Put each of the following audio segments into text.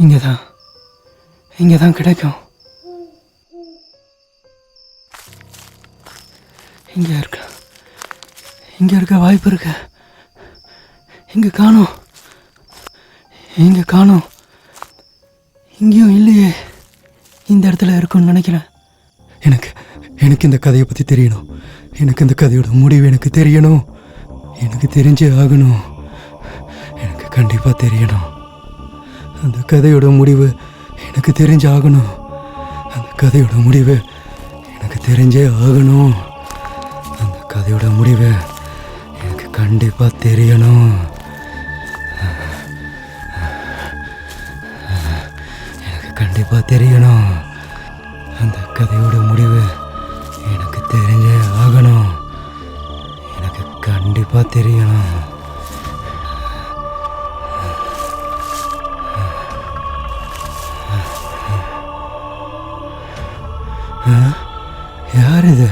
இங்கே தான் கிடைக்கும். இங்கே இருக்க வாய்ப்பு இருக்கு. இங்கே காணோம். இங்கேயும் இல்லையே. இந்த இடத்துல இருக்குன்னு நினைக்கிறேன். எனக்கு இந்த கதையை பற்றி தெரியணும். எனக்கு இந்த கதையோட முடிவு எனக்கு தெரியணும். எனக்கு தெரிஞ்சே ஆகணும். எனக்கு கண்டிப்பாக தெரியணும். அந்த கதையோட முடிவு எனக்கு தெரிஞ்சாகணும். அந்த கதையோட முடிவு எனக்கு தெரிஞ்சே ஆகணும். அந்த கதையோட முடிவு எனக்கு கண்டிப்பாக தெரியணும். எனக்கு கண்டிப்பாக தெரியணும். அந்த கதையோட முடிவு எனக்கு தெரிஞ்சே ஆகணும். எனக்கு கண்டிப்பாக தெரியணும். யார் இது?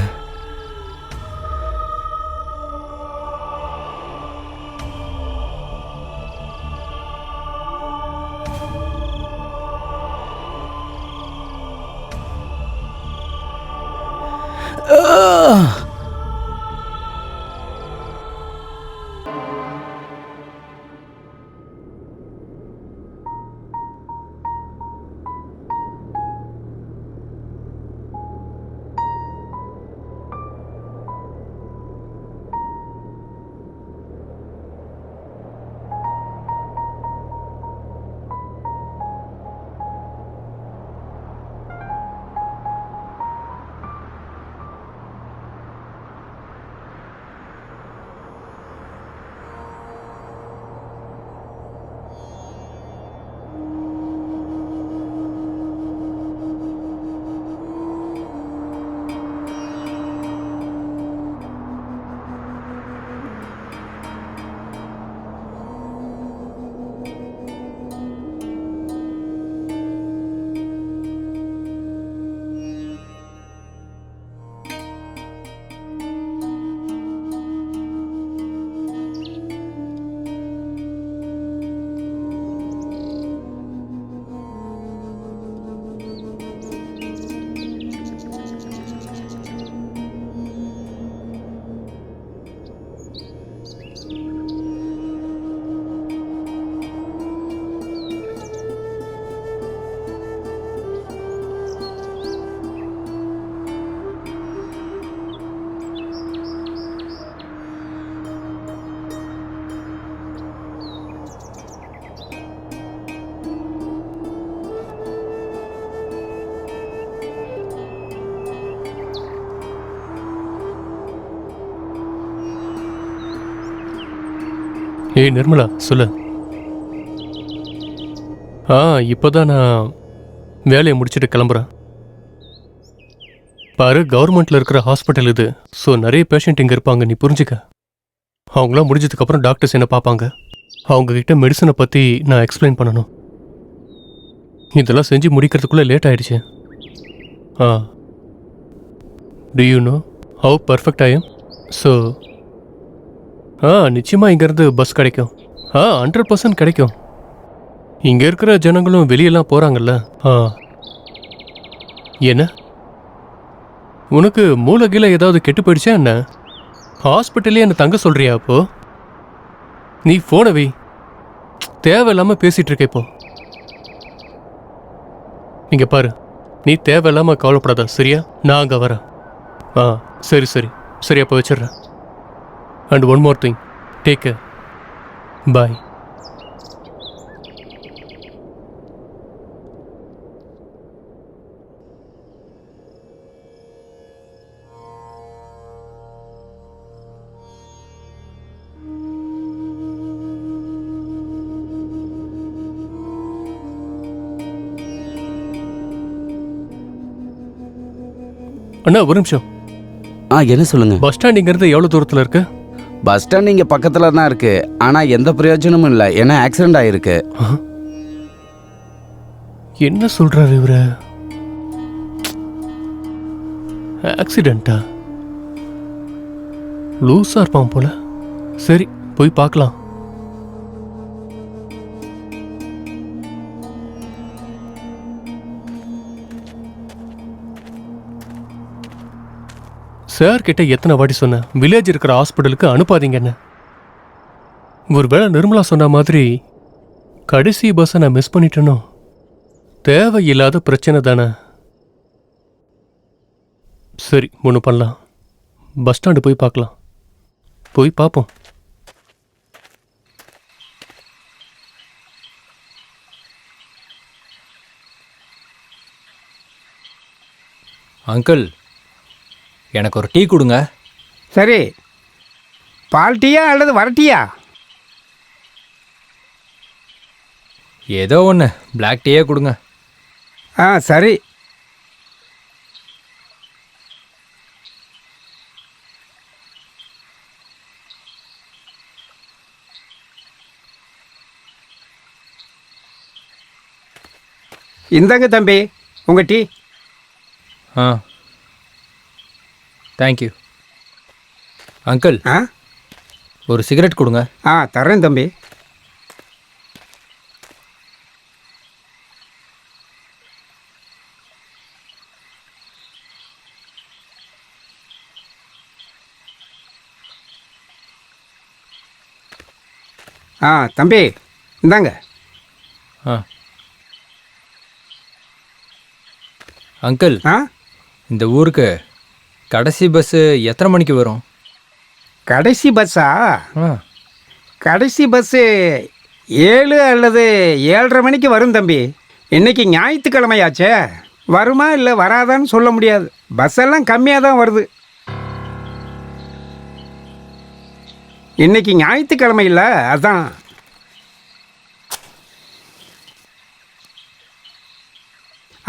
ஏய் நிர்மலா, சொல்லு. இப்போதான் நான் வேலையை முடிச்சுட்டு கிளம்புறேன். பாரு, கவர்மெண்ட்டில் இருக்கிற ஹாஸ்பிட்டல் இது. ஸோ நிறைய பேஷண்ட் இங்கே இருப்பாங்க, நீ புரிஞ்சுக்க. அவங்களாம் முடிஞ்சதுக்கப்புறம் டாக்டர்ஸ் என்ன பார்ப்பாங்க. அவங்கக்கிட்ட மெடிசனை பற்றி நான் எக்ஸ்பிளைன் பண்ணணும். இதெல்லாம் செஞ்சு முடிக்கிறதுக்குள்ளே லேட் ஆகிடுச்சு. To you know how perfect I am? So நிச்சயமாக இங்கேருந்து பஸ் கிடைக்கும். 100% கிடைக்கும். இங்கே இருக்கிற ஜனங்களும் வெளியெல்லாம் போகிறாங்கல்ல. என்ன உனக்கு மூளைகீழ ஏதாவது கெட்டு போயிடுச்சா என்ன? ஹாஸ்பிட்டலே என்ன தங்க சொல்கிறியா? அப்போ நீ ஃபோனை வை. தேவையில்லாமல் பேசிகிட்டு இருக்க. இப்போ இங்கே பாரு, நீ தேவையில்லாமல் கவலைப்படாத, சரியா? நான் அங்கே வரேன். சரி சரி சரி, அப்போ வச்சிடுறேன். And one more thing, take care. Bye. அண்ணா, ஒரு நிமிஷம். என்ன சொல்லுங்க. பஸ் ஸ்டாண்ட் இங்கிருந்து எவ்வளோ தூரத்தில் இருக்கு? பஸ் ஸ்டாண்ட் இங்கே பக்கத்தில் தான் இருக்கு. ஆனால் எந்த பிரயோஜனமும் இல்லை, ஏன்னா ஆக்சிடென்ட் ஆயிருக்கு. என்ன சொல்றாரு இவரு? ஆக்சிடென்ட்டா? லூஸா இருப்பான் போல. சரி, போய் பார்க்கலாம். சார் கிட்ட எத்தனை வாட்டி சொன்னேன் வில்லேஜ் இருக்கிற ஹாஸ்பிட்டலுக்கு அனுப்பாதீங்கன்னு. ஒருவேளை நிர்மலா சொன்ன மாதிரி கடைசி பஸ்ஸை நான் மிஸ் பண்ணிட்டேனோ? தேவையில்லாத பிரச்சனை தானே. சரி, ஒன்று பண்ணலாம். பஸ் ஸ்டாண்டு போய் பார்க்கலாம். போய் பார்ப்போம். அங்கிள், எனக்கு ஒரு டீ கொடுங்க. சரி, பால் டீயா அல்லது வரட்டியா? ஏதோ ஒன்று, பிளாக் டீயே கொடுங்க. ஆ சரி. இந்தாங்க தம்பி உங்கள் டீ. ஆ, தேங்க்யூ. அங்கிள், ஆ ஒரு சிகரெட் கொடுங்க. ஆ தர்றேன் தம்பி. ஆ தம்பி இந்தாங்க. ஆ அங்கிள், ஆ இந்த ஊருக்கு கடைசி பஸ்ஸு எத்தனை மணிக்கு வரும்? கடைசி பஸ்ஸா? ஆ, கடைசி பஸ்ஸு 7 அல்லது 7:30 மணிக்கு வரும் தம்பி. இன்னைக்கு ஞாயிற்றுக்கிழமையாச்சே, வருமா இல்லை வராதான்னு சொல்ல முடியாது. பஸ் எல்லாம் கம்மியாக தான் வருது. இன்னைக்கு ஞாயிற்றுக்கிழமை இல்லை, அதான்.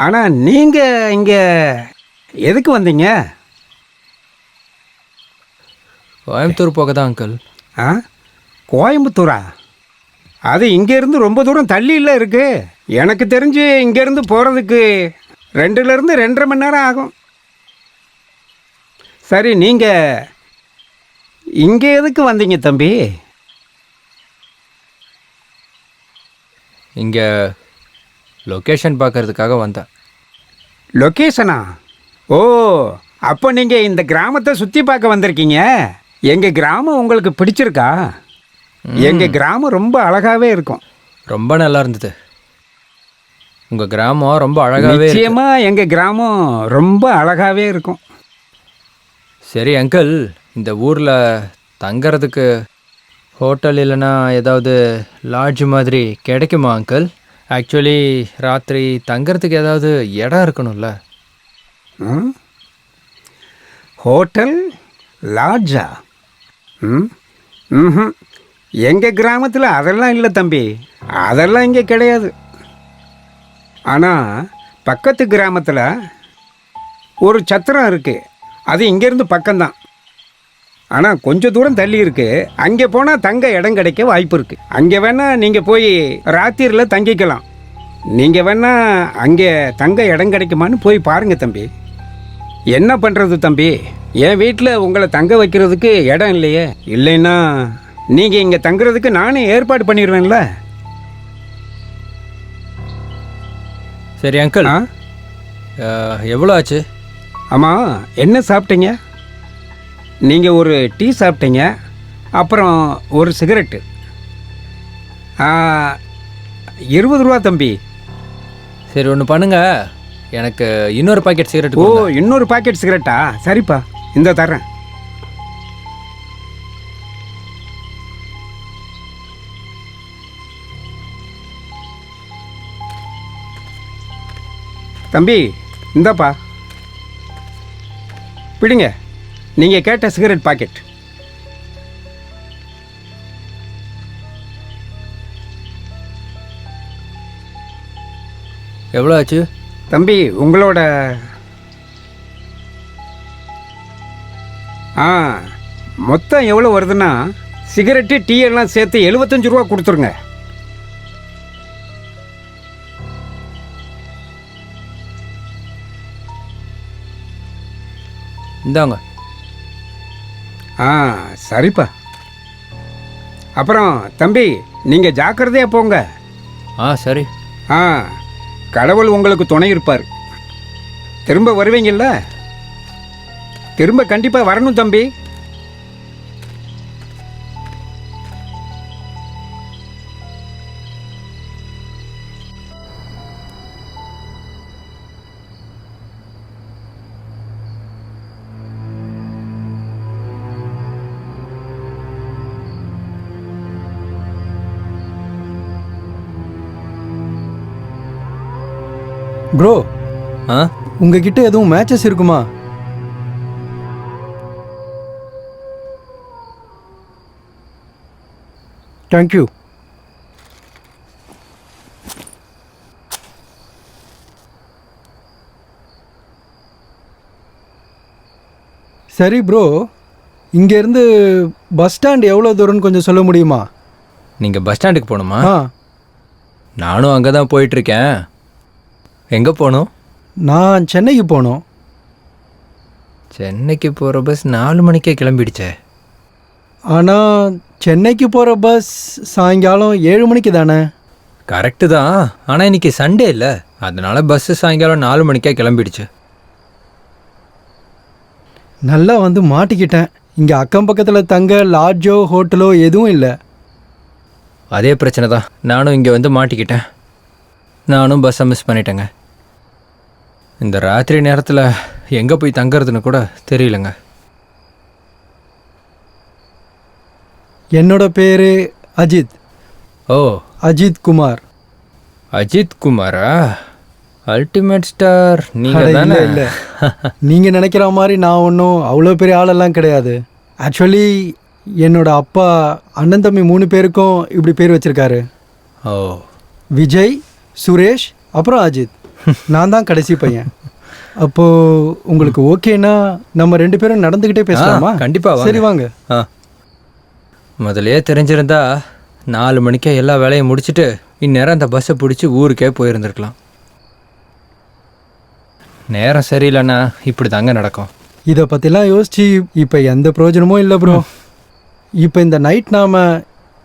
ஆனால் நீங்கள் இங்கே எதுக்கு வந்தீங்க? கோயம்புத்தூர் போக தான் அங்கிள். ஆ கோயம்புத்தூரா? அது இங்கேருந்து ரொம்ப தூரம் தள்ளியில் இருக்கு. எனக்கு தெரிஞ்சு இங்கேருந்து போகிறதுக்கு 2லேருந்து 2.5 மணி நேரம் ஆகும். சரி, நீங்கள் இங்கே எதுக்கு வந்தீங்க தம்பி? இங்கே லொக்கேஷன் பார்க்கறதுக்காக வந்தேன். லொக்கேஷனா? ஓ, அப்போ நீங்கள் இந்த கிராமத்தை சுற்றி பார்க்க வந்திருக்கீங்க. எங்கள் கிராமம் உங்களுக்கு பிடிச்சிருக்கா? எங்கள் கிராமம் ரொம்ப அழகாகவே இருக்கும். ரொம்ப நல்லா இருந்தது. உங்கள் கிராமம் ரொம்ப அழகாகவே இருக்கு. நிச்சயமாக எங்கள் கிராமம் ரொம்ப அழகாகவே இருக்கும். சரி அங்கிள், இந்த ஊரில் தங்கறதுக்கு ஹோட்டல் இல்லைன்னா ஏதாவது லாட்ஜ் மாதிரி கிடைக்குமா அங்கிள்? ஆக்சுவலி ராத்திரி தங்கறதுக்கு ஏதாவது இடம் இருக்கணும்ல. ம்? ஹோட்டல் லாட்ஜா? ம் ம் எங்கள் கிராமத்தில் அதெல்லாம் இல்லை தம்பி, அதெல்லாம் இங்கே கிடையாது. ஆனால் பக்கத்து கிராமத்தில் ஒரு சத்திரம் இருக்குது. அது இங்கேருந்து பக்கம்தான், ஆனால் கொஞ்சம் தூரம் தள்ளி இருக்குது. அங்கே போனால் தங்க இடம் கிடைக்க வாய்ப்பு இருக்குது. அங்கே வேணால் நீங்கள் போய் ராத்திரியில் தங்கிக்கலாம். நீங்கள் வேணால் அங்கே தங்க இடம் கிடைக்குமான்னு போய் பாருங்கள் தம்பி. என்ன பண்ணுறது தம்பி, என் வீட்டில் உங்களை தங்க வைக்கிறதுக்கு இடம் இல்லையே. இல்லைன்னா நீங்கள் இங்கே தங்குறதுக்கு நானே ஏற்பாடு பண்ணிடுவேன்ல. சரி அங்கிள், ஆ எவ்வளோ ஆச்சு? ஆமாம், என்ன சாப்பிட்டீங்க? நீங்கள் ஒரு டீ சாப்பிட்டீங்க, அப்புறம் ஒரு சிகரெட்டு. 20 ரூபா தம்பி. சரி ஒன்று பண்ணுங்க, எனக்கு இன்னொரு பாக்கெட் சிகரெட். ஓ, இன்னொரு பாக்கெட் சிகரெட்டா? சரிப்பா, இந்த தர்றேன். தம்பி இந்தாப்பா, பிடிங்க. நீங்கள் கேட்ட சிகரெட் பாக்கெட். எவ்வளோ ஆச்சு தம்பி உங்களோட? மொத்தம் எவ்வளோ வருதுன்னா சிகரெட்டு டீ எல்லாம் சேர்த்து 75 ரூபா கொடுத்துருங்க. இந்தாங்க. சரிப்பா. அப்புறம் தம்பி நீங்கள் ஜாக்கிரதையாக போங்க. சரி. கடவுள் உங்களுக்கு துணை இருப்பார். திரும்ப வருவீங்கல்ல? திரும்ப கண்டிப்பாக வரணும் தம்பி. ப்ரோ, ஆ உங்ககிட்ட எதுவும் மேட்சஸ் இருக்குமா? தேங்க்யூ. சரி ப்ரோ, இங்கேருந்து பஸ் ஸ்டாண்ட் எவ்வளோ தூரம்னு கொஞ்சம் சொல்ல முடியுமா? நீங்கள் பஸ் ஸ்டாண்டுக்கு போகணுமா? ஆ, நானும் அங்கே தான் போயிட்டுருக்கேன். எங்கே போகணும்? நான் சென்னைக்கு போகணும். சென்னைக்கு போகிற பஸ் 4 மணிக்கே கிளம்பிடுச்சே. ஆனால் சென்னைக்கு போகிற பஸ் சாயங்காலம் 7 மணிக்கு தானே? கரெக்டு தான், ஆனால் இன்னைக்கு சண்டே இல்லை, அதனால பஸ்ஸு சாயங்காலம் 4 மணிக்கே கிளம்பிடுச்சு. நல்லா வந்து மாட்டிக்கிட்டேன். இங்கே அக்கம் பக்கத்தில் தங்க லாட்ஜோ ஹோட்டலோ எதுவும் இல்லை. அதே பிரச்சனை தான், நானும் இங்கே வந்து மாட்டிக்கிட்டேன். நானும் பஸ்ஸை மிஸ் பண்ணிட்டேங்க. இந்த ராத்திரி நேரத்தில் எங்கே போய் தங்கறதுன்னு கூட தெரியலங்க. என்னோட பேர் அஜித். ஓ, அஜித் குமார். அஜித் குமாரா? அல்டிமேட் ஸ்டார் அட, நீங்கள் இல்ல தானே? இல்ல, நீங்க நினைக்கிற மாதிரி நான் ஒன்றும் அவ்வளோ பெரிய ஆளெல்லாம் கிடையாது. ஆக்சுவலி என்னோட அப்பா அண்ணன் தம்பி 3 பேருக்கும் இப்படி பேர் வச்சிருக்காரு. ஓ, விஜய், சுரேஷ், அப்புறம் அஜித். நான் தான் கடைசி பையன். அப்போ உங்களுக்கு ஓகேனா நம்ம 2 பேரும் நடந்துக்கிட்டே பேசலாமா? கண்டிப்பாக. சரி வாங்க. ஆ, முதலையே தெரிஞ்சிருந்தா 4 மணிக்கே எல்லா வேலையும் முடிச்சுட்டு இந்நேரம் அந்த பஸ்ஸை பிடிச்சி ஊருக்கே போயிருந்துருக்கலாம். நேரம் சரியில்லைன்னா இப்படி தாங்க நடக்கும். இதை பற்றிலாம் யோசிச்சு இப்போ எந்த பிரயோஜனமும் இல்லை ப்ரோ. இப்போ இந்த நைட் நாம்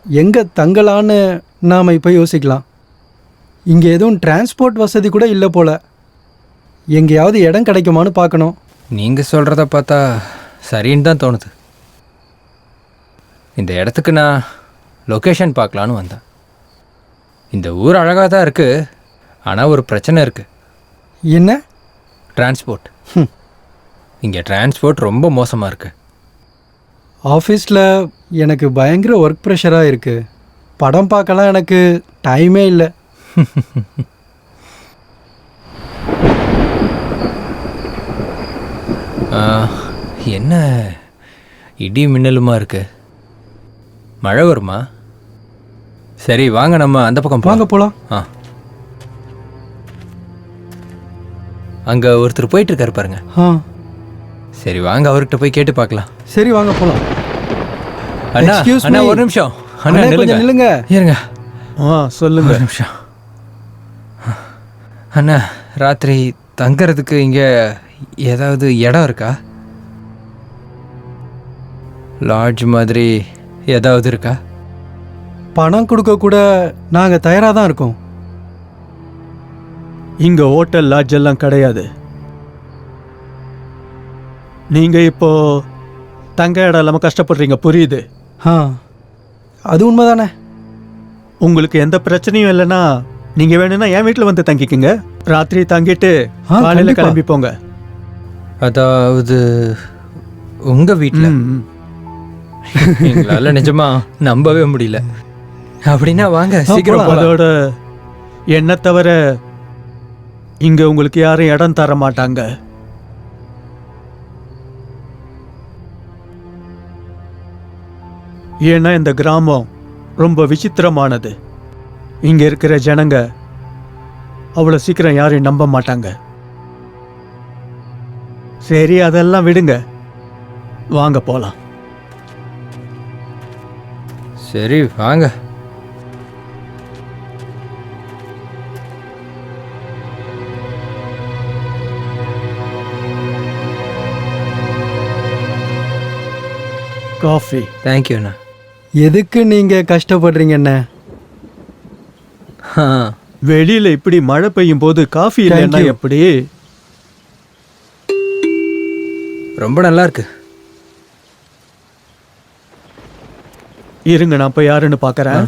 எங்கே தங்கலான்னு நாம் இப்போ யோசிக்கலாம். இங்கே எதுவும் டிரான்ஸ்போர்ட் வசதி கூட இல்லை போல். எங்கேயாவது இடம் கிடைக்குமான்னு பார்க்கணும். நீங்கள் சொல்கிறத பார்த்தா சரின்னு தான் தோணுது. இந்த இடத்துக்கு நான் லொக்கேஷன் பார்க்கலான்னு வந்தேன். இந்த ஊர் அழகாக தான் இருக்குது, ஆனால் ஒரு பிரச்சனை இருக்குது. என்ன? டிரான்ஸ்போர்ட். இங்கே டிரான்ஸ்போர்ட் ரொம்ப மோசமாக இருக்குது. ஆஃபீஸில் எனக்கு பயங்கர ஒர்க் ப்ரெஷராக இருக்குது. படம் பார்க்கலாம் எனக்கு டைமே இல்லை. என்ன இடி மின்னலுமா இருக்கு? மழை வருமா? சரி வாங்க, நம்ம அந்த பக்கம் வாங்க போகலாம். ஆ, அங்கே ஒருத்தர் போயிட்டு இருக்காரு பாருங்க. ஆ சரி வாங்க, அவர்கிட்ட போய் கேட்டு பார்க்கலாம். சரி வாங்க போகலாம். அண்ணா, Excuse அண்ணா me. ஒரு நிமிஷம். அண்ணா அண்ணா, கொஞ்சம் நில்லுங்க. நில்லுங்க. இருங்க சொல்லுங்க. ஒரு நிமிஷம். அண்ணா, ராத்திரி தங்கறதுக்கு இங்கே ஏதாவது இடம் இருக்கா? லாட்ஜ் மாதிரி ஏதாவது இருக்கா? பணம் கொடுக்க கூட நாங்கள் தயாராக தான் இருக்கோம். இங்கே ஹோட்டல் லாட்ஜ் எல்லாம் கிடையாது. நீங்கள் இப்போ தங்க இடம் இல்லாமல் கஷ்டப்படுறீங்க, புரியுது. ஆ, அது உண்மைதானே. உங்களுக்கு எந்த பிரச்சனையும் இல்லைன்னா நீங்கள் வேணும்னா என் வீட்டில் வந்து தங்கிக்குங்க. ராத்திரி தங்கிட்டு காலையில் கண்டிப்பா. கிளம்பி போங்க. அதாவது உங்க வீட்டில்? ம். எங்களால் நிஜமா நம்பவே முடியல. அப்படின்னா வாங்க சீக்கிரம் போலாம். அதோட என்ன தவிர இங்கே உங்களுக்கு யாரும் இடம் தர மாட்டாங்க. ஏன்னா இந்த கிராமம் ரொம்ப விசித்திரமானது. இங்கே இருக்கிற ஜனங்க அவ்வளோ சீக்கிரம் யாரையும் நம்ப மாட்டாங்க. சரி, அதெல்லாம் விடுங்க, வாங்க போகலாம். சரி வாங்க. காஃபி. தேங்க்யூ அண்ணா. எதுக்கு நீங்கள் கஷ்டப்படுறீங்கண்ணே? ஆ, வெளியில இப்படி மழை பெய்யும் போது காஃபி இல்லைன்னா Thank you. எப்படி? ரொம்ப நல்லா இருக்கு. இருங்க, நான் போய் யாருன்னு பார்க்கறேன்.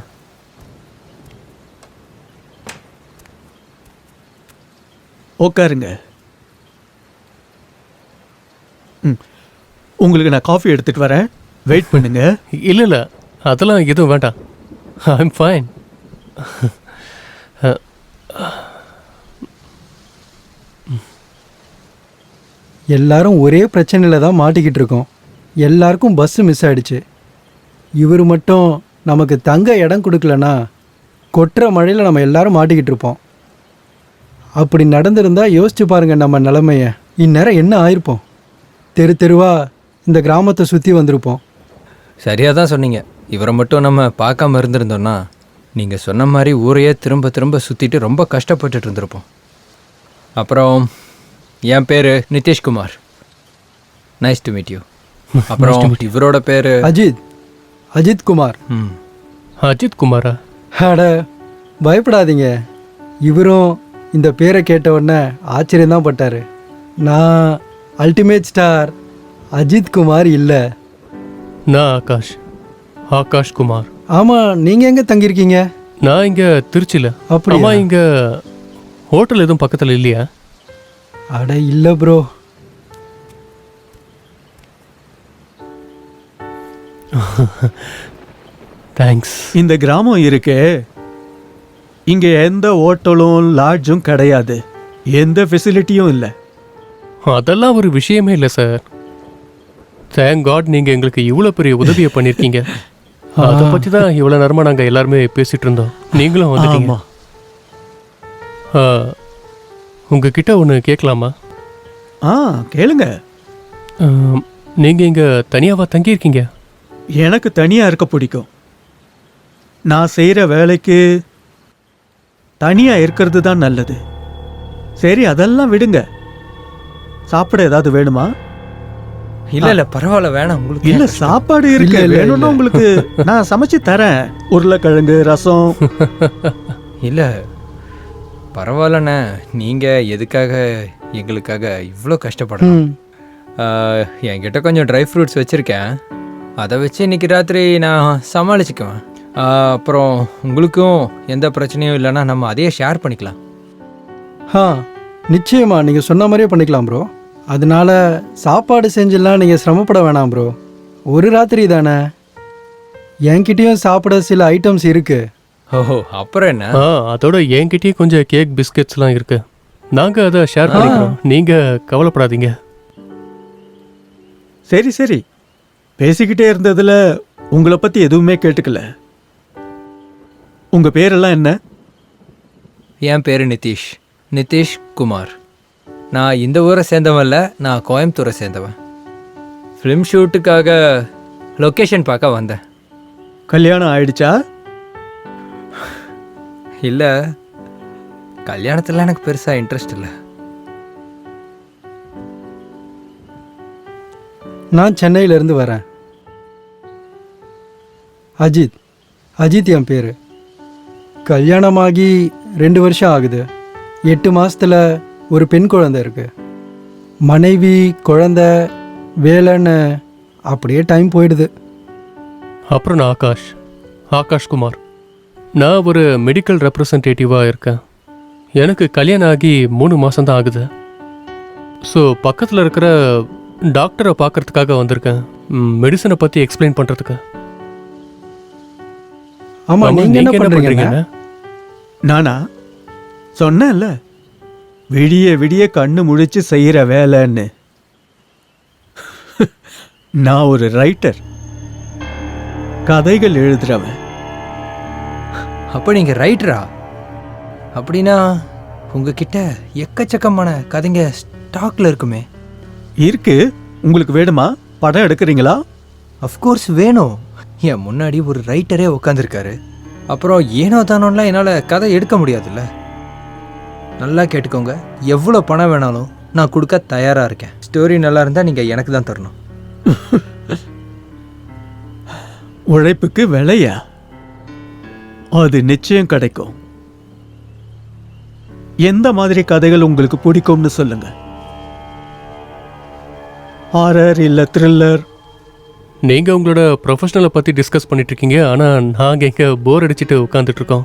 உட்காருங்க. உங்களுக்கு நான் காஃபி எடுத்துட்டு வரேன், வெயிட் பண்ணுங்க. இல்லை இல்லை, அதெல்லாம் எதுவும் வேண்டாம். I am fine. எல்லாரும் ஒரே பிரச்சனையில் தான் மாட்டிக்கிட்டு இருக்கோம். எல்லாருக்கும் பஸ்ஸு மிஸ் ஆயிடுச்சு. இவர் மட்டும் நமக்கு தங்க இடம் கொடுக்கலனா கொட்டுற மழையில் நம்ம எல்லாரும் மாட்டிக்கிட்டு இருப்போம். அப்படி நடந்திருந்தா யோசிச்சு பாருங்க நம்ம நிலைமைய. இந்நேரம் என்ன ஆயிருப்போம்? தெரு தெருவா இந்த கிராமத்தை சுற்றி வந்திருப்போம். சரியாக தான் சொன்னீங்க. இவரை மட்டும் நம்ம பார்க்காம இருந்திருந்தோம்னா நீங்கள் சொன்ன மாதிரி ஊரையே திரும்ப திரும்ப சுற்றிட்டு ரொம்ப கஷ்டப்பட்டுட்டு இருந்திருப்போம். அப்புறம் என் பேர் Nitish Kumar. Nice to meet you. அப்புறம் இவரோட பேர் அஜித் குமார். அஜித் குமாரா? அட பயப்படாதீங்க, இவரும் இந்த பேரை கேட்ட உடனே ஆச்சரியம்தான் பட்டார். நான் அல்டிமேட் ஸ்டார் அஜித் குமார் இல்லை. நான் ஆகாஷ் குமார். ஆமாம், நீங்கள் எங்கே தங்கியிருக்கீங்க? நான் இங்கே திருச்சியில். அப்படியா? ஆமாம், இங்கே ஹோட்டல் எதுவும் பக்கத்தில் இல்லையா? அட இல்லை ப்ரோ. தேங்க்ஸ். இந்த கிராமம் இருக்கே, இங்க எந்த ஹோட்டலும் லாட்ஜும் கிடையாது, எந்த ஃபெசிலிட்டியும் இல்லை. அதெல்லாம் ஒரு விஷயமே இல்லை சார். தேங்க் காட் நீங்கள் எங்களுக்கு இவ்வளோ பெரிய உதவியை பண்ணியிருக்கீங்க. அதை பற்றி தான் இவ்வளோ நேரமாக நாங்கள் எல்லாருமே பேசிகிட்டு இருந்தோம். நீங்களும் வந்துட்டீங்க. உங்ககிட்ட ஒன்று கேட்கலாமா? கேளுங்க. நீங்கள் இங்கே தனியாவா தங்கியிருக்கீங்க? எனக்கு தனியாக இருக்க பிடிக்கும். நான் செய்கிற வேலைக்கு தனியாக இருக்கிறது தான் நல்லது. சரி, அதெல்லாம் விடுங்க. சாப்பிட ஏதாவது வேணுமா? இல்லை பரவாயில்ல, வேணாம். உங்களுக்கு இல்லை, சாப்பாடு இருக்கு. வேணும்னா உங்களுக்கு நான் சமைச்சு தரேன். உருளைக்கிழங்கு, ரசம். இல்லை பரவாயில்லண்ணே, நீங்கள் எதுக்காக எங்களுக்காக இவ்வளோ கஷ்டப்படணும்? என்கிட்ட கொஞ்சம் ட்ரை ஃப்ரூட்ஸ் வச்சுருக்கேன், அதை வச்சு இன்னைக்கு ராத்திரி நான் சமாளிச்சுக்குவேன். அப்புறம் உங்களுக்கும் எந்த பிரச்சனையும் இல்லைன்னா நம்ம அதையே ஷேர் பண்ணிக்கலாம். நிச்சயமா நீங்கள் சொன்ன மாதிரியே பண்ணிக்கலாம் ப்ரோ. அதனால சாப்பாடு செஞ்செல்லாம் நீங்கள் சிரமப்பட வேணாம் ப்ரோ. ஒரு ராத்திரி தானே. என்கிட்டயும் சாப்பிட சில ஐட்டம்ஸ் இருக்கு. ஓஹோ, அப்புறம் என்ன? அதோட என்கிட்டயே கொஞ்சம் கேக் பிஸ்கெட்ஸ்லாம் இருக்கு. நாங்கள் அதை ஷேர் பண்ணிக்கிறோம், நீங்கள் கவலைப்படாதீங்க. சரி சரி, பேசிக்கிட்டே இருந்ததில் உங்களை பற்றி எதுவுமே கேட்டுக்கல. உங்கள் பேரெல்லாம் என்ன? என் பேர் நிதிஷ் குமார். நான் இந்த ஊரை சேர்ந்தவன் இல்லை, நான் கோயம்புத்தூரை சேர்ந்தவன். ஃபிலிம் ஷூட்டுக்காக லொக்கேஷன் பார்க்க வந்தேன். கல்யாணம் ஆயிடுச்சா? இல்லை, கல்யாணத்தில் எனக்கு பெருசாக இன்ட்ரெஸ்ட் இல்லை. நான் சென்னையிலேருந்து வரேன். அஜித் என் பேர். கல்யாணமாகி 2 வருஷம் ஆகுது. 8 மாதத்தில் ஒரு பெண் குழந்தை இருக்கு. மனைவி, குழந்தை, வேலைன்னு அப்படியே டைம் போயிடுது. அப்புறம் நான் ஆகாஷ் குமார். நான் ஒரு மெடிக்கல் ரெப்ரசன்டேட்டிவாக இருக்கேன். எனக்கு கல்யாணம் ஆகி 3 மாதம்தான் ஆகுது. ஸோ பக்கத்தில் இருக்கிற டாக்டரை பார்க்கறதுக்காக வந்திருக்கேன், மெடிசனை பற்றி எக்ஸ்பிளைன் பண்ணுறதுக்கு. ஆமாம், நீங்கள் என்ன பண்ணுறீங்க? நானா சொன்னேன்ல, விடிய கண்ணு முழிச்சு செய்கிற வேலைன்னு. நான் ஒரு ரைட்டர், கதைகள் எழுதுறவன். அப்போ நீங்கள் ரைட்டரா? அப்படின்னா உங்ககிட்ட எக்கச்சக்கமான கதைங்க ஸ்டாக்ல இருக்குமே. இருக்கு. உங்களுக்கு வேணுமா? படம் எடுக்கிறீங்களா? அஃப்கோர்ஸ் வேணும். என் முன்னாடி ஒரு ரைட்டரே உட்காந்துருக்காரு. அப்புறம் ஏனோ தானோலாம் என்னால் கதை எடுக்க முடியாதுல்ல. நல்லா கேட்டுக்கோங்க, எவ்வளோ பணம் வேணாலும் நான் கொடுக்க தயாராக இருக்கேன். ஸ்டோரி நல்லா இருந்தால் நீங்கள் எனக்கு தான் தரணும். உழைப்புக்கு விலையா? அது நிச்சயம் கிடைக்கும். எந்த மாதிரி கதைகள் உங்களுக்கு பிடிக்கும்னு சொல்லுங்க. ஹாரர் இல்லை த்ரில்லர்? நீங்கள் உங்களோட ப்ரொஃபஷனலை பற்றி டிஸ்கஸ் பண்ணிட்டு இருக்கீங்க, ஆனால் நாங்கள் இங்கே போர் அடிச்சுட்டு உட்காந்துட்ருக்கோம்.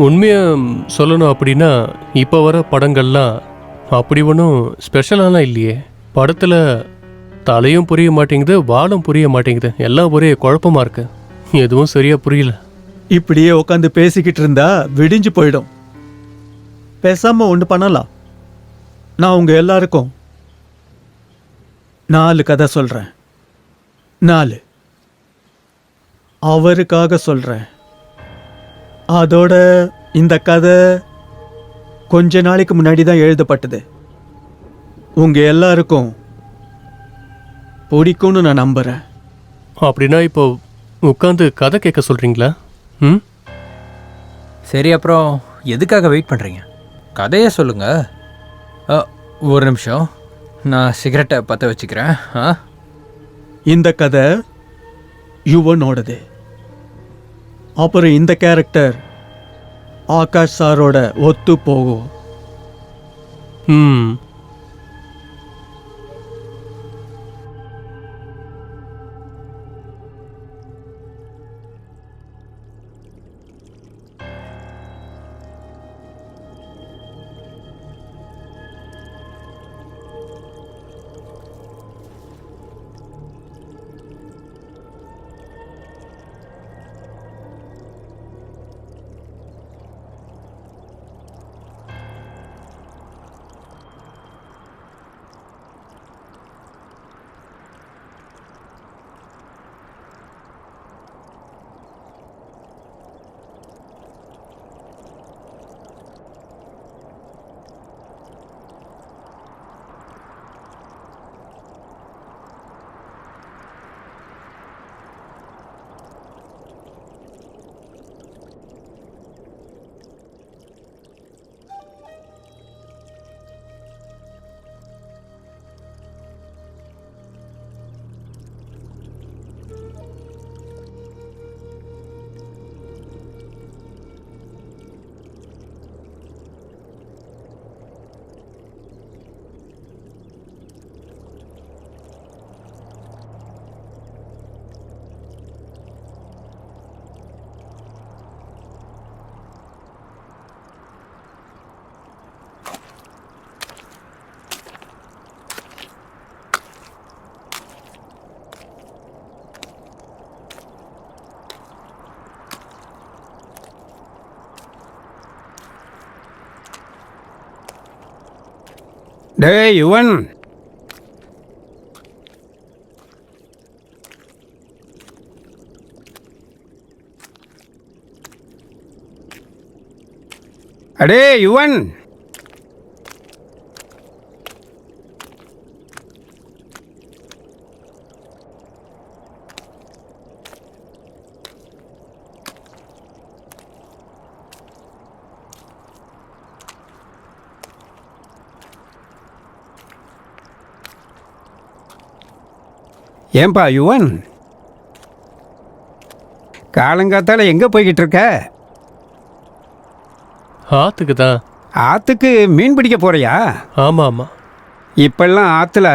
உண்மையாக சொல்லணும் அப்படின்னா இப்போ வர படங்கள்லாம் அப்படி ஒன்றும் ஸ்பெஷலாலாம் இல்லையே. படத்தில் தலையும் புரிய மாட்டேங்குது, வாலும் புரிய மாட்டேங்குது, எல்லாம் ஒரே குழப்பமாக இருக்கு. எதுவும் சரியாக புரியல. இப்படியே உட்காந்து பேசிக்கிட்டு இருந்தா விடிஞ்சு போயிடும். பேசாம ஒன்று பண்ணலாம். நான் உங்க எல்லாருக்கும் 4 கதை சொல்றேன். 4 அவருக்காக சொல்றேன். அதோட இந்த கதை கொஞ்ச நாளைக்கு முன்னாடி தான் எழுதப்பட்டது. உங்க எல்லாருக்கும் பிடிக்கும்னு நான் நம்புறேன். அப்படின்னா இப்போ உட்காந்து கதை கேட்க சொல்கிறீங்களா? ம், சரி, அப்புறம் எதுக்காக வெயிட் பண்ணுறீங்க? கதையை சொல்லுங்க. ஒரு நிமிஷம், நான் சிகரெட்டை பற்ற வச்சுக்கிறேன். இந்த கதை யுவனோடது. அப்புறம் இந்த கேரக்டர் ஆகாஷ் சாரோட ஒத்து போகும். ம், டேய் யுவன், அடே யுவன், ஏன்பா யுவன், காலங்காத்தால எங்கே போய்கிட்டு இருக்க? ஆற்றுக்கு தான். ஆற்றுக்கு மீன் பிடிக்க போறியா? ஆமாம் ஆமாம். இப்பெல்லாம் ஆற்றுல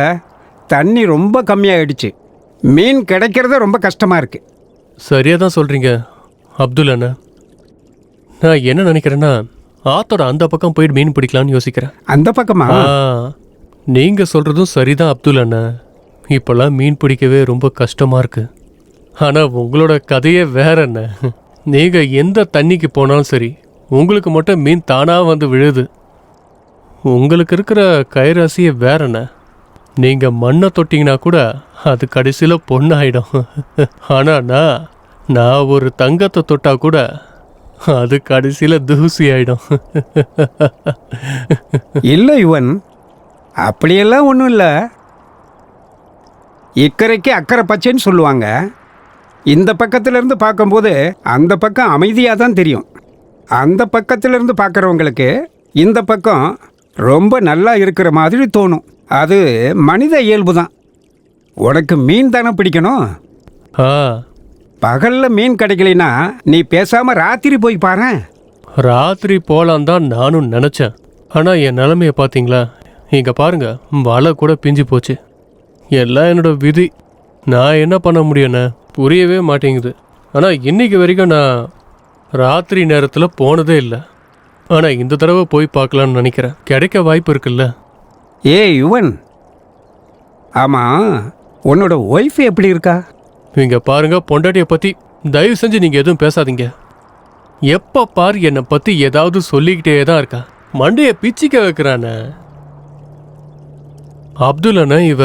தண்ணி ரொம்ப கம்மியாகிடுச்சு. மீன் கிடைக்கிறத ரொம்ப கஷ்டமாக இருக்கு. சரியாக தான் சொல்கிறீங்க அப்துல் அண்ணா. நான் என்ன நினைக்கிறேன்னா, ஆத்தோட அந்த பக்கம் போயிட்டு மீன் பிடிக்கலான்னு யோசிக்கிறேன். அந்த பக்கமா? நீங்கள் சொல்கிறதும் சரிதான் அப்துல் அண்ணா. இப்போல்லாம் மீன் பிடிக்கவே ரொம்ப கஷ்டமாக இருக்கு. ஆனால் உங்களோட கதையே வேற என்ன. நீங்கள் எந்த தண்ணிக்கு போனாலும் சரி, உங்களுக்கு மட்டும் மீன் தானாக வந்து விழுது. உங்களுக்கு இருக்கிற கைராசியே வேற என்ன. நீங்கள் மண்ணை தொட்டிங்கன்னா கூட அது கடைசியில் பொண்ணாயிடும். ஆனால் நான் ஒரு தங்கத்தை தொட்டா கூட அது கடைசியில் தூசி ஆயிடும். இல்லை யுவன், அப்படியெல்லாம் ஒன்றும் இல்லை. இக்கரைக்கு அக்கறை பச்சைன்னு சொல்லுவாங்க. இந்த பக்கத்திலிருந்து பார்க்கும்போது அந்த பக்கம் அமைதியாக தான் தெரியும். அந்த பக்கத்திலிருந்து பார்க்குறவங்களுக்கு இந்த பக்கம் ரொம்ப நல்லா இருக்கிற மாதிரி தோணும். அது மனித இயல்பு தான். உனக்கு மீன் தானே பிடிக்கணும். ஆ, பகலில் மீன் கிடைக்கலைன்னா நீ பேசாமல் ராத்திரி போய் பாரேன். ராத்திரி போகலான் தான் நானும் நினச்சேன். ஆனால் என் நிலைமையை பார்த்தீங்களா? இங்கே பாருங்க, வலை கூட பிஞ்சு போச்சு. எல்லாம் என்னோட விதி. நான் என்ன பண்ண முடியுண்ணே, புரியவே மாட்டேங்குது. ஆனால் இன்னைக்கு வரைக்கும் நான் ராத்திரி நேரத்தில் போனதே இல்லை. ஆனால் இந்த தடவை போய் பார்க்கலான்னு நினைக்கிறேன். கிடைக்க வாய்ப்பு இருக்குல்ல? ஏய் யுவன், ஆமாம், உன்னோட ஒய்ஃப் எப்படி இருக்கா? இங்க பாருங்க, பொண்டாட்டியை பற்றி தயவு செஞ்சு நீங்கள் எதுவும் பேசாதீங்க. எப்போ பாரு என்னை பற்றி ஏதாவது சொல்லிக்கிட்டே தான் இருக்கா. மண்டையை பிச்சிக்க வைக்கிறானே. அப்துல் அண்ணா இவ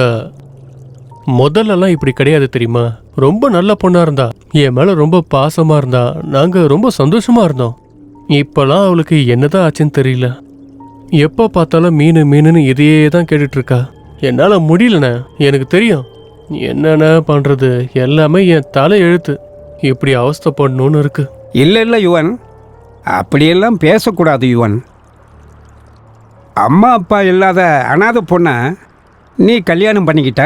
முதல்லலாம் இப்படி கிடையாது தெரியுமா? ரொம்ப நல்ல பொண்ணா இருந்தா, என் மேல ரொம்ப பாசமா இருந்தா, நாங்க ரொம்ப சந்தோஷமா இருந்தோம். இப்பெல்லாம் அவளுக்கு என்னதான் ஆச்சுன்னு தெரியல. எப்போ பார்த்தாலும் மீன் மீனுன்னு இதையே தான் கேட்டுட்டு இருக்கா. என்னால முடியலண்ணே. எனக்கு தெரியும் என்னென்ன பண்றது. எல்லாமே என் தலை எழுத்து. இப்படி அவஸ்தைப்படணும்னு இருக்கு. இல்லை யுவன், அப்படியெல்லாம் பேசக்கூடாது யுவன். அம்மா அப்பா இல்லாத அனாதை பொண்ணை நீ கல்யாணம் பண்ணிக்கிட்ட.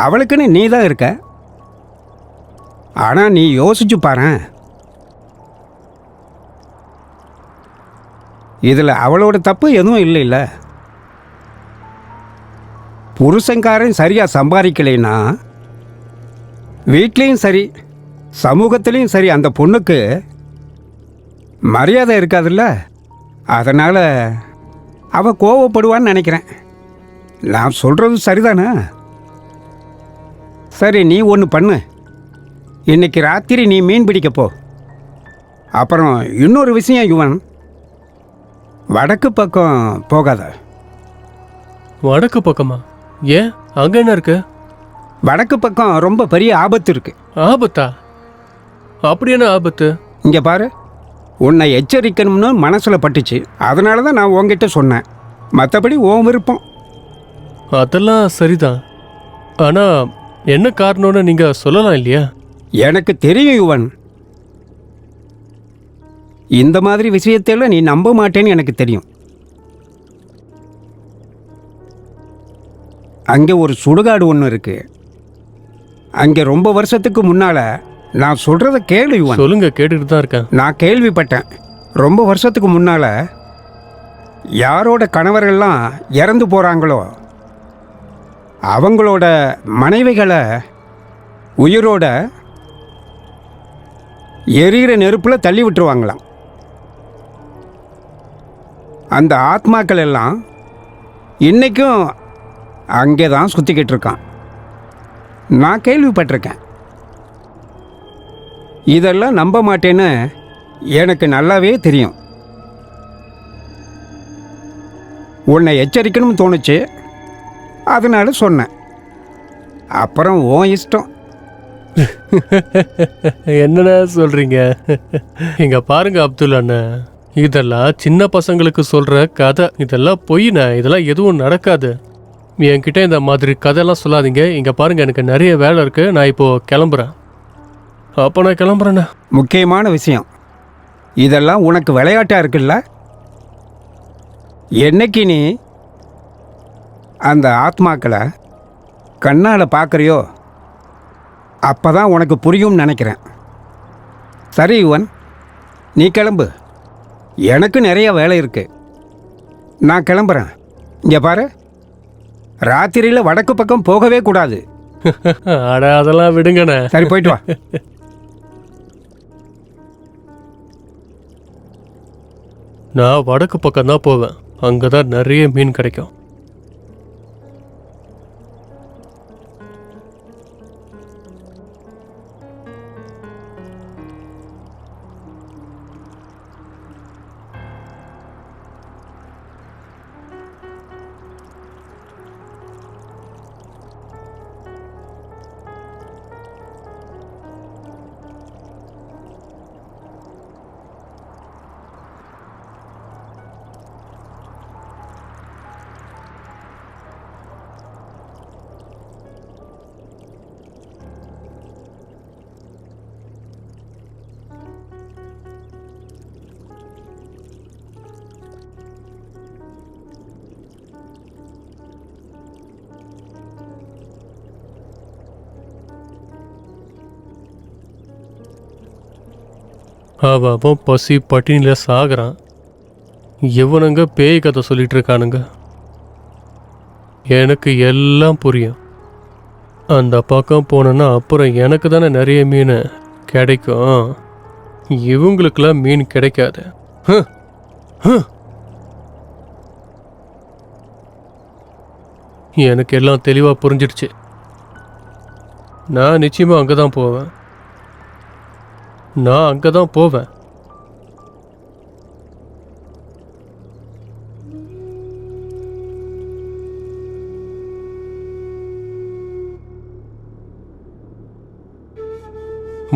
அவளுக்குன்னு நீ தான் இருக்க. ஆனால் நீ யோசிச்சு பாரேன், இதில் அவளோட தப்பு எதுவும் இல்லைல்ல. புருஷங்காரன் சரியாக சம்பாதிக்கலைன்னா வீட்லேயும் சரி சமூகத்திலையும் சரி அந்த பொண்ணுக்கு மரியாதை இருக்காதுல்ல. அதனால் அவள் கோவப்படுவான்னு நினைக்கிறேன். நான் சொல்கிறது சரிதானே? சரி, நீ ஒன்று பண்ணு. இன்னைக்கு ராத்திரி நீ மீன் பிடிக்க போ. அப்புறம் இன்னொரு விஷயம் யுவன், வடக்கு பக்கம் போகாத. வடக்கு பக்கமா? ஏன், அங்க என்ன இருக்கு? வடக்கு பக்கம் ரொம்ப பெரிய ஆபத்து இருக்கு. ஆபத்தா? அப்படி என்ன ஆபத்து? இங்கே பாரு, உன்னை எச்சரிக்கணும்னு மனசில் பட்டுச்சு, அதனால தான் நான் உன்கிட்ட சொன்னேன். மற்றபடி உன் விருப்பம். அதெல்லாம் சரிதான். ஆனா என்ன காரணம்னு நீங்க சொல்லலாம் இல்லையா? எனக்கு தெரியும் யுவன், இந்த மாதிரி விஷயத்தையெல்லாம் நீ நம்ப மாட்டேன்னு எனக்கு தெரியும். அங்கே ஒரு சுடுகாடு ஒன்று இருக்கு. அங்கே ரொம்ப வருஷத்துக்கு முன்னால், நான் சொல்கிறத கேளு யுவன். சொல்லுங்க, கேட்டுட்டு தான் இருக்கேன். நான் கேள்விப்பட்டேன், ரொம்ப வருஷத்துக்கு முன்னால் யாரோட கணவர்கள்லாம் இறந்து போகிறாங்களோ அவங்களோட மனைவிகளை உயிரோட எரிகிற நெருப்பில் தள்ளி விட்டுருவாங்களாம். அந்த ஆத்மாக்கள் எல்லாம் இன்றைக்கும் அங்கே தான் சுற்றிக்கிட்டு இருக்கான். நான் கேள்விப்பட்டிருக்கேன். இதெல்லாம் நம்ப மாட்டேன்னு எனக்கு நல்லாவே தெரியும். உன்னை எச்சரிக்கணும்னு தோணுச்சு, அதனால சொன்னேன். அப்புறம் உன் இஷ்டம். என்னண்ணா சொல்றீங்க? இங்க பாருங்க அப்துல் அண்ணன், இதெல்லாம் சின்ன பசங்களுக்கு சொல்ற கதை. இதெல்லாம் பொய்ண்ணா. இதெல்லாம் எதுவும் நடக்காது. என்கிட்ட இந்த மாதிரி கதையெல்லாம் சொல்லாதீங்க. இங்க பாருங்க, எனக்கு நிறைய வேலை இருக்கு. நான் இப்போ கிளம்புறேன். அப்போ நான் கிளம்புறேண்ணா. முக்கியமான விஷயம், இதெல்லாம் உனக்கு விளையாட்டாக இருக்குல்ல. என்னைக்கு நீ அந்த ஆத்மாக்களை கண்ணால் பார்க்குறியோ அப்போ தான் உனக்கு புரியும்னு நினைக்கிறேன். சரி யுவன், நீ கிளம்பு. எனக்கு நிறைய வேலை இருக்கு, நான் கிளம்புறேன். இங்கே பாரு, ராத்திரியில் வடக்கு பக்கம் போகவே கூடாது. அட அதெல்லாம் விடுங்கண்ணே. சரி, போயிட்டு வா. நான் வடக்கு பக்கம் தான் போவேன். அங்கே தான் நிறைய மீன் கிடைக்கும். அவன் பசி பட்டினியில் சாகிறான். இவனுங்க பேய் கதை சொல்லிட்டு இருக்கானுங்க. எனக்கு எல்லாம் புரியும். அந்த பக்கம் போனேன்னா அப்புறம் எனக்கு தானே நிறைய மீன் கிடைக்கும். இவங்களுக்கெல்லாம் மீன் கிடைக்காது. ஹம், ஹம். எனக்கு எல்லாம் தெளிவாக புரிஞ்சிடுச்சு. நான் நிச்சயமாக அங்கே தான் போவேன். நான் அங்கே தான் போவேன்.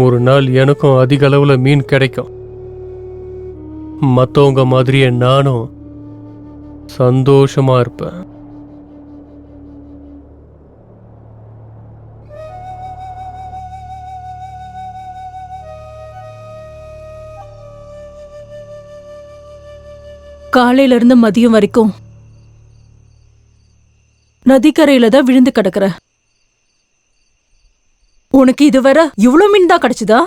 ஒரு நாள் எனக்கும் அதிக அளவில் மீன் கிடைக்கும். மற்றவங்க மாதிரியே நானும் சந்தோஷமா இருப்பேன். காலையில இருந்து மதியம் வரைக்கும் நதிக்கரையில தான் விழுந்து கிடக்குற. உனக்கு இதுவரை இவ்வளவு மீன் தான் கிடைச்சதா?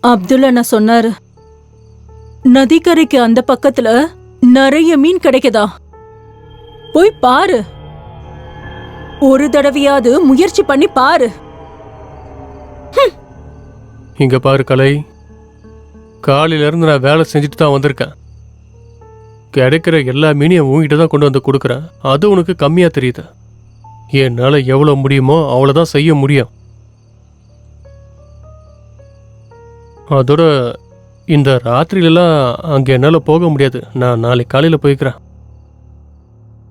அப்துல்லா நான் சொன்னாரு, நதிக்கரைக்கு அந்த பக்கத்துல நிறைய மீன் கிடைக்குதா, போய் பாரு. ஒரு தடவையாவது முயற்சி பண்ணி பாரு. இங்க பாரு கலை, காலையில இருந்து நான் வேலை செஞ்சுட்டு தான் வந்திருக்கேன். கிடைக்கிற எல்லா மீனையும் உங்ககிட்ட தான் கொண்டு வந்து கொடுக்குறேன். அது உனக்கு கம்மியா தெரியுது. என்னால் எவ்வளோ முடியுமோ அவ்வளோதான் செய்ய முடியும். அதோட இந்த ராத்திரியிலலாம் அங்கே என்னால் போக முடியாது. நான் நாளைக்கு காலையில் போய்க்கிறேன்.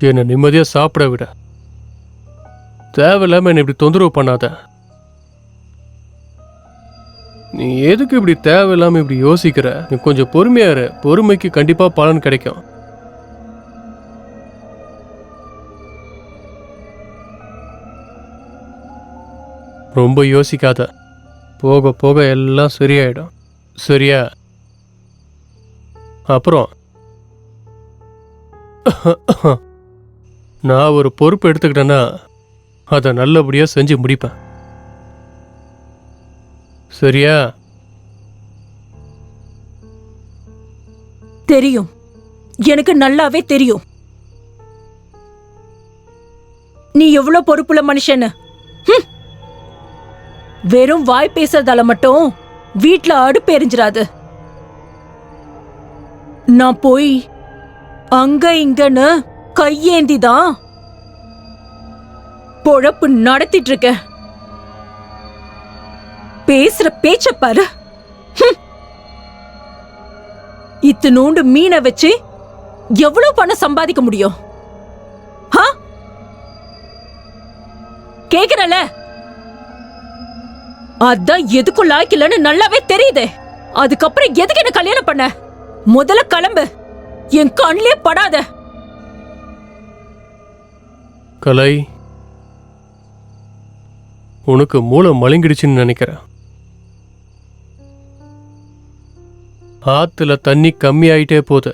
என்னை நிம்மதியாக சாப்பிட விட. தேவையில்லாமல் என்னை இப்படி தொந்தரவு பண்ணாத. நீ எதுக்கு இப்படி தேவையில்லாமல் இப்படி யோசிக்கிற? நீ கொஞ்சம் பொறுமையா இரு. பொறுமைக்கு கண்டிப்பாக பலன் கிடைக்கும். ரொம்ப யோசிக்காத. போக போக எல்லாம் சரியாயிடும். சரியா? அப்புறம் நான் ஒரு பொறுப்பு எடுத்துக்கிட்டேன்னா அதை நல்லபடியாக செஞ்சு முடிப்பேன். சரியா? தெரியும், எனக்கு நல்லாவே தெரியும் நீ எவ்வளவு பொறுப்புள்ள மனுஷன்னு. வெறும் வாய் பேசுறதால மட்டும் வீட்ல அடுப்பு எரிஞ்சிராது. நான் போய் அங்க இங்கன்னு கையேந்திதான் பொழப்பு நடத்திட்டு இருக்கேன். பேசுற பேச்ச பாரு. இத்தனோண்டு மீனை வச்சு எவ்வளவு பணம் சம்பாதிக்க முடியும்? கேக்குறல, அதான் எதுக்கும் லாய்க்கலன்னு நல்லாவே தெரியுதே. அதுக்கப்புறம் எதுக்கு என்ன கல்யாணம் பண்ண? முதல்ல கிளம்பு, என் கண்ணிலே படாத. கலை, உனக்கு மூளை மழுங்கிடுச்சுன்னு நினைக்கிறேன். ஆத்துல தண்ணி கம்மியாயிட்டே போகுது.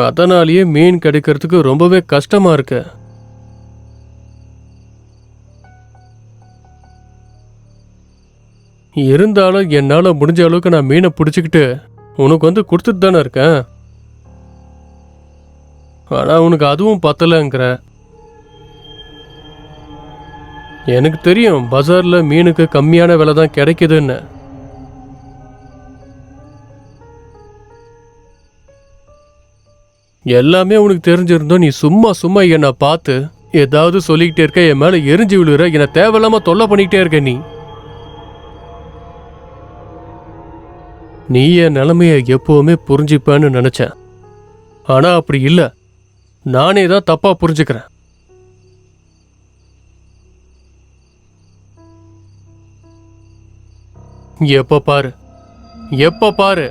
அதனாலேயே மீன் கிடைக்கிறதுக்கு ரொம்பவே கஷ்டமா இருக்கு. இருந்தாலும் என்னால முடிஞ்ச அளவுக்கு நான் மீனை பிடிச்சிக்கிட்டு உனக்கு வந்து கொடுத்துட்டு தானே இருக்கேன். ஆனா உனக்கு அதுவும் பத்தலைங்கிற. எனக்கு தெரியும் பஜார்ல மீனுக்கு கம்மியான விலை தான் கிடைக்குதுன்னு. எல்லாமே உனக்கு தெரிஞ்சிருந்தோம். நீ சும்மா சும்மா என்னை பார்த்து ஏதாவது சொல்லிக்கிட்டே இருக்க, என் மேல எரிஞ்சு விழுற, என்னை தேவையில்லாம தொல்லை பண்ணிக்கிட்டே இருக்க. நீ என் நிலைமைய எப்பவுமே புரிஞ்சுப்பேன்னு நினைச்சேன். ஆனா அப்படி இல்லை, நானே தான் தப்பா புரிஞ்சுக்கிறேன். எப்ப பாரு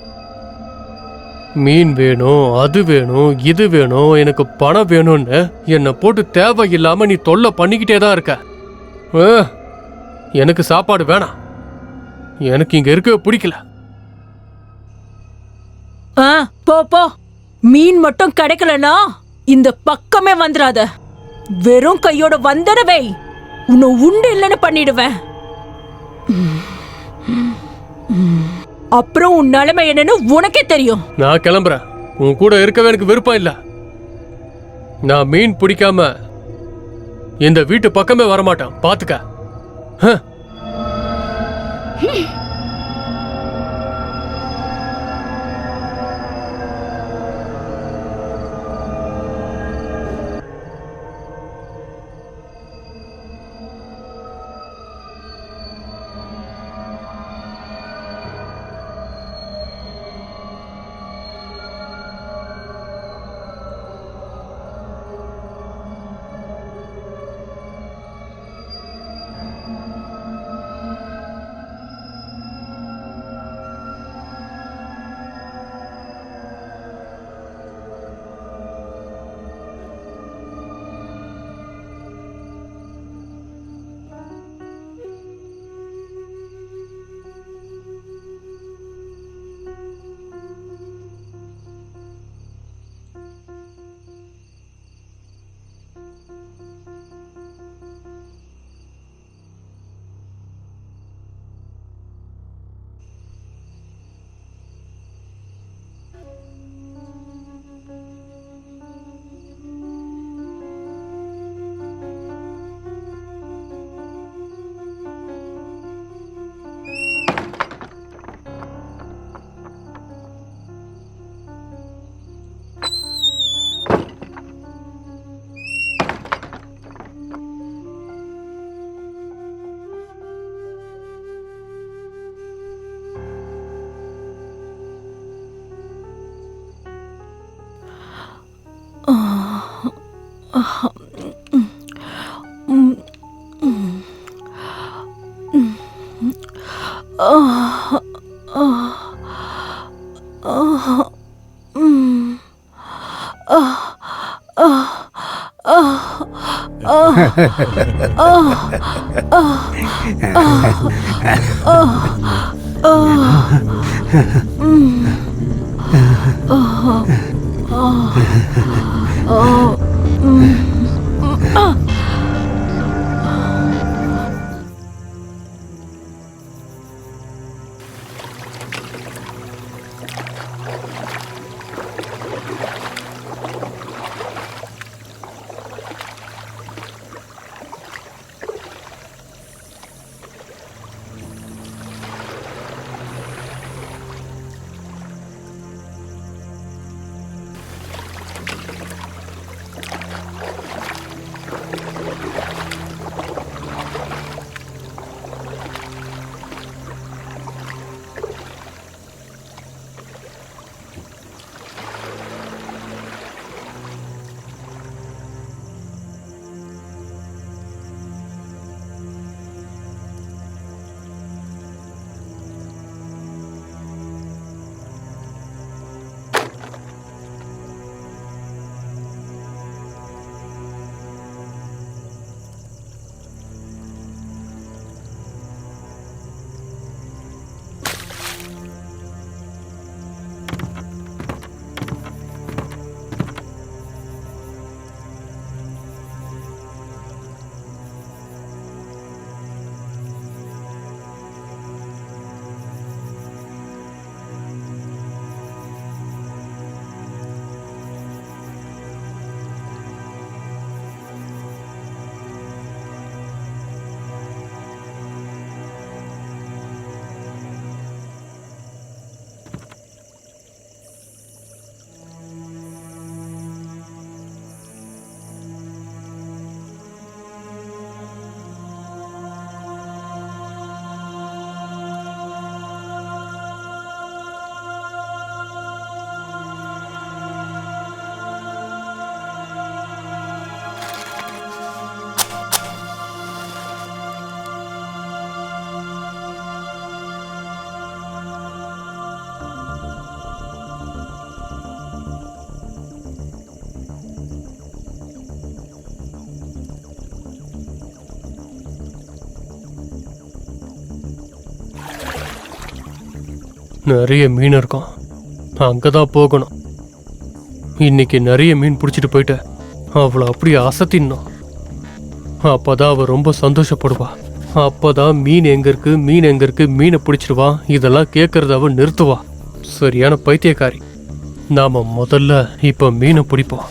மீன் வேணும், அது வேணும், இது வேணும், எனக்கு பணம் வேணும்னு என்னை போட்டு தேவையில்லாம நீ தொல்லை பண்ணிக்கிட்டே தான் இருக்க. எனக்கு சாப்பாடு வேணாம். எனக்கு இங்க இருக்க பிடிக்கல. போ போ. மீன் மட்டும் கிடைக்கலனா இந்த பக்கமே வந்துடாத. வெறும் கையோட வந்துடவே உன்னை உண்டு இல்லைன்னு பண்ணிடுவேன். அப்புறம் உன் நிலைமை என்னன்னு உனக்கே தெரியும். நான் கிளம்புறேன். உன் கூட இருக்கவே எனக்கு விருப்பம் இல்லை. நான் மீன் பிடிக்காம இந்த வீட்டு பக்கமே வரமாட்டேன். பாத்துக்க. நிறைய மீன் இருக்கும். அங்கதான் போகணும். இன்னைக்கு நிறைய மீன் பிடிச்சிட்டு போயிட்டேன். அவளை அப்படியே அசத்திடணும். அப்பதான் அவ ரொம்ப சந்தோஷப்படுவா. அப்பதான் மீன் எங்க இருக்கு, மீன் எங்க இருக்கு, மீனை பிடிச்சிருவா. இதெல்லாம் கேட்கறத அவ நிறுத்துவா. சரியான பைத்தியக்காரி. நாம முதல்ல இப்ப மீனை பிடிப்போம்,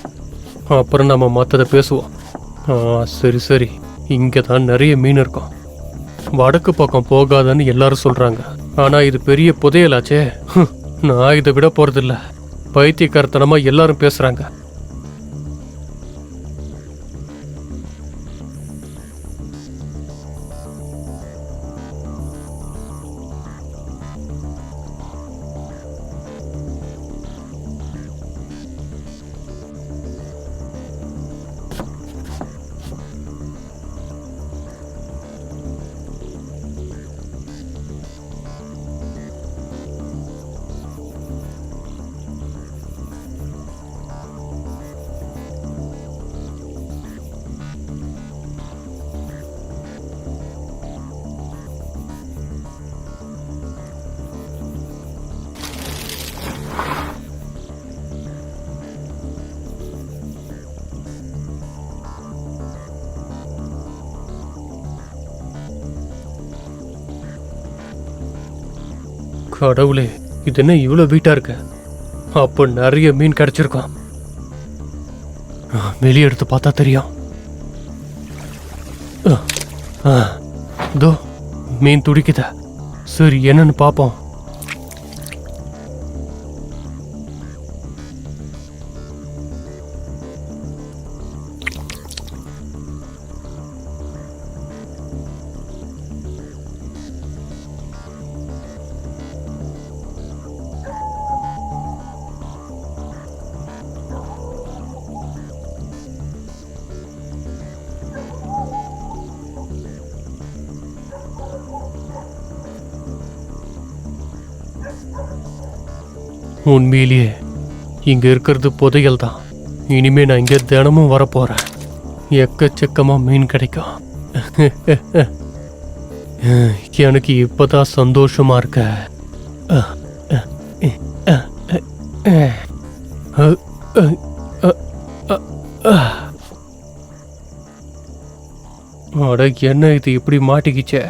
அப்புறம் நாம மற்றதை பேசுவோம். சரி சரி, இங்கே தான் நிறைய மீன் இருக்கும். வடக்கு பக்கம் போகாதன்னு எல்லாரும் சொல்றாங்க. ஆனா இது பெரிய புதையலாச்சே. நான் இதை விட போறதில்ல. பைத்தியக்காரத்தனமா எல்லாரும் பேசுறாங்க. கடவுளே, இது என்ன இவ்வளோ வீட்டா இருக்கு? அப்போ நிறைய மீன் கிடைச்சிருக்கும். வெளியே எடுத்து பார்த்தா தெரியும். இதோ மீன் துடிக்குத. சரி, என்னன்னு பார்ப்போம். உண்மையிலேயே இங்க இருக்கிறது புதையல் தான். இனிமே நான் இங்க தினமும் வரப்போறேன். எக்கச்சக்கமா மீன் கிடைக்கும். எனக்கு இப்பதான் சந்தோஷமா இருக்க. அட, என்ன இது இப்படி மாட்டிக்கிச்சே?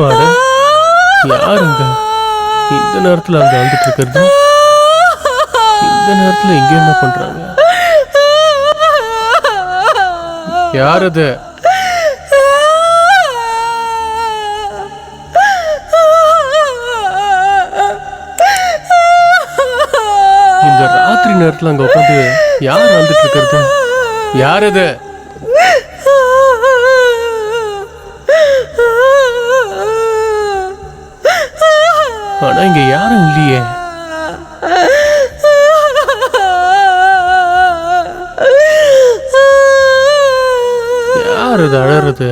அட, யாருங்க இந்த நேரத்துல அங்க வந்துட்டு இருக்கிறது? இந்த நேரத்துல இங்க என்ன பண்றாங்க? யார் அது? இந்த ராத்திரி நேரத்துல அங்க உட்காந்து யார் வந்துட்டு இருக்கிறது? யார் அது? ஆனா இங்க யாரும் இல்லையே. யார் அது அழறது?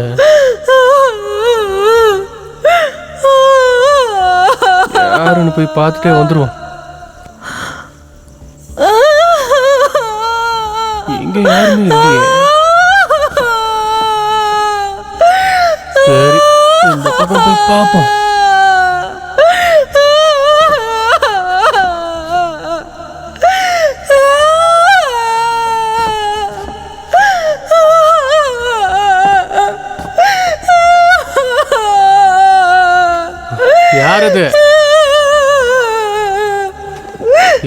யாருன்னு போய் பார்த்துட்டே வந்துருவோம். இங்க யாருமே இல்லையே. சரி, இந்த பக்கம் போய் பார்ப்போம். யாரது?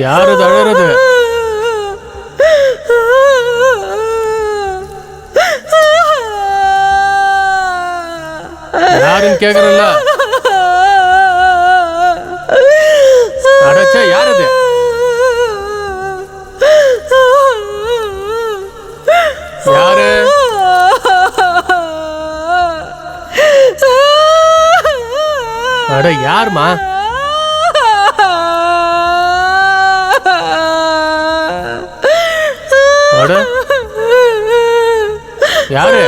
யாரது அழறது? யாருன்னு கேக்குறல்ல? அடச்சே, யாரது? யாரு? அட, யாருமா? அட, யாரு?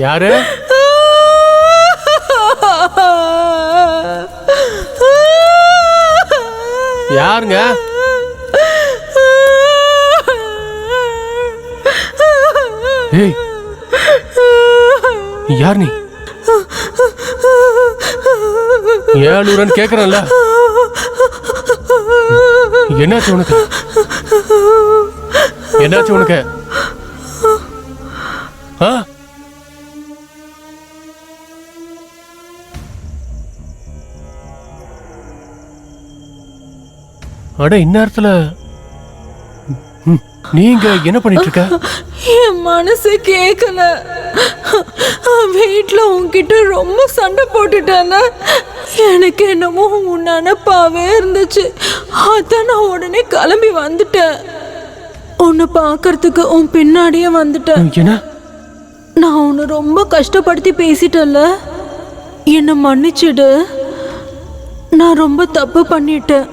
யாரு? யாருங்க? ஏய், யார் நீ? ஏழுரன் கேக்குறல்ல? என்னாச்சு உனக்கு? என்னாச்சு உனக்கு? ஆ அட இந்நேரத்துல நீங்க என்ன பண்ணிட்டு இருக்க? என் மனசு கேட்கல. வீட்டுல உன்கிட்ட ரொம்ப சண்டை போட்டுட்டேன. எனக்கு என்னமோ உன் நினப்பாவே இருந்துச்சு. அதான் நான் உடனே கிளம்பி வந்துட்டேன். உன்னை பார்க்கறதுக்கு உன் பின்னாடியே வந்துட்டேன். என்ன? நான் உன்னை ரொம்ப கஷ்டப்படுத்தி பேசிட்டேன்ல, என்னை மன்னிச்சிடு. நான் ரொம்ப தப்பு பண்ணிட்டேன்.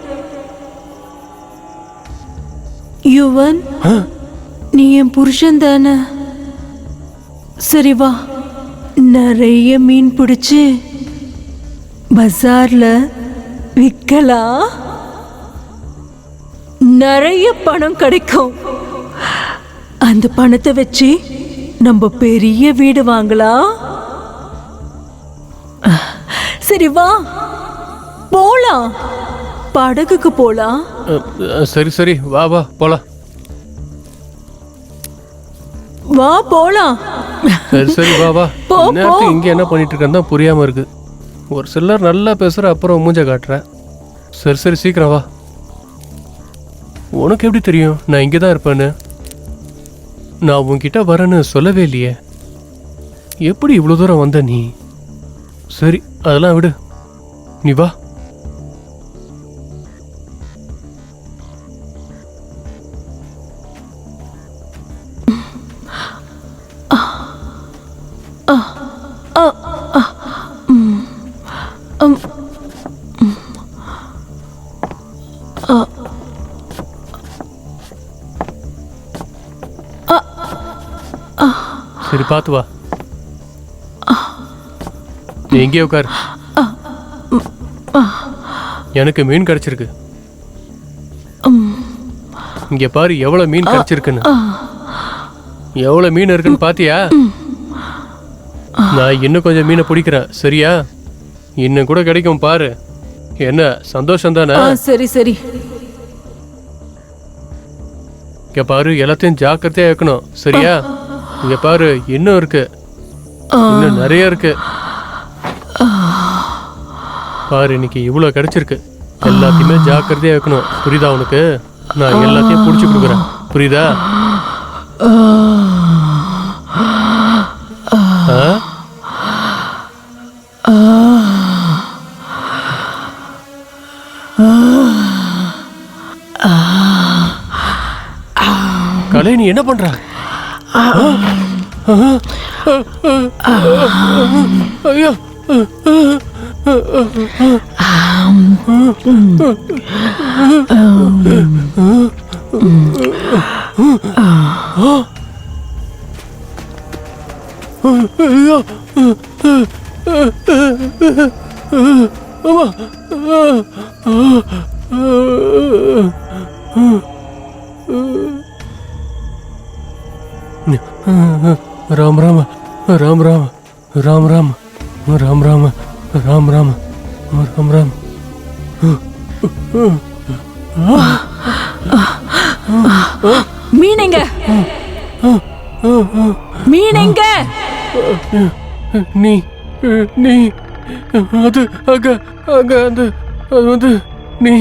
யுவன், நீ என் புருஷன் தானே? சரி வா, நிறைய மீன் பிடிச்சு பஜார்ல விற்கலாம். நிறைய பணம் கிடைக்கும். அந்த பணத்தை வச்சு நம்ம பெரிய வீடு வாங்கலாம். சரி வா போலாம், படகுக்கு போலாம். சரி சரி வா வா போலாம். வா போலாம். சரி சரி வா வா. போ, நேரத்துக்கு இங்க என்ன பண்ணிட்டு இருக்கேன்னு தான் புரியாம இருக்கு. ஒரு சிலர் நல்லா பேசுற, அப்புறம் மூஞ்ச காட்டுறேன். சரி சரி சீக்கிரம் வா. உனக்கு எப்படி தெரியும் நான் இங்கே தான் இருப்பேன்னு? நான் உன்கிட்ட வரேன்னு சொல்லவே இல்லையே. எப்படி இவ்வளோ தூரம் வந்த நீ? சரி அதெல்லாம் விடு, நீ வா. சரி பார்த்து வா. நீ எங்கேயே உட்கார். எனக்கு மீன் கிடைச்சிருக்கு. இங்க பாரு எவ்வளவு மீன் கிடைச்சிருக்குன்னு. எவ்வளவு மீன் இருக்குன்னு பாத்தியா? நான் இன்னும் கொஞ்சம் மீனை பிடிக்கிறேன், சரியா? இன்னும் கூட கிடைக்கும் பாரு. என்ன சந்தோஷம் தானே? சரி சரி. இங்க பாரு எல்லாத்தையும் ஜாக்கிரதையா வைக்கணும், சரியா? இங்க பாரு இன்னும் இருக்கு, இன்னும் நிறைய இருக்கு. பாரு இன்னைக்கு இவ்வளவு கிடைச்சிருக்கு. எல்லாத்தையுமே ஜாக்கிரதையா வைக்கணும், புரியுதா உனக்கு? நான் எல்லாத்தையும் பிடிச்சி கொடுக்குறேன், புரியுதா? கலை நீ என்ன பண்ற? ஐயோ ராம் ராம் ராம் ராம் ராம் ராம் ராம் ராம் ராம் ராம் ராம் ராம். மீனங்க மீனங்க. நீ நீ அது அங்க அங்க அந்த அது வந்து நீ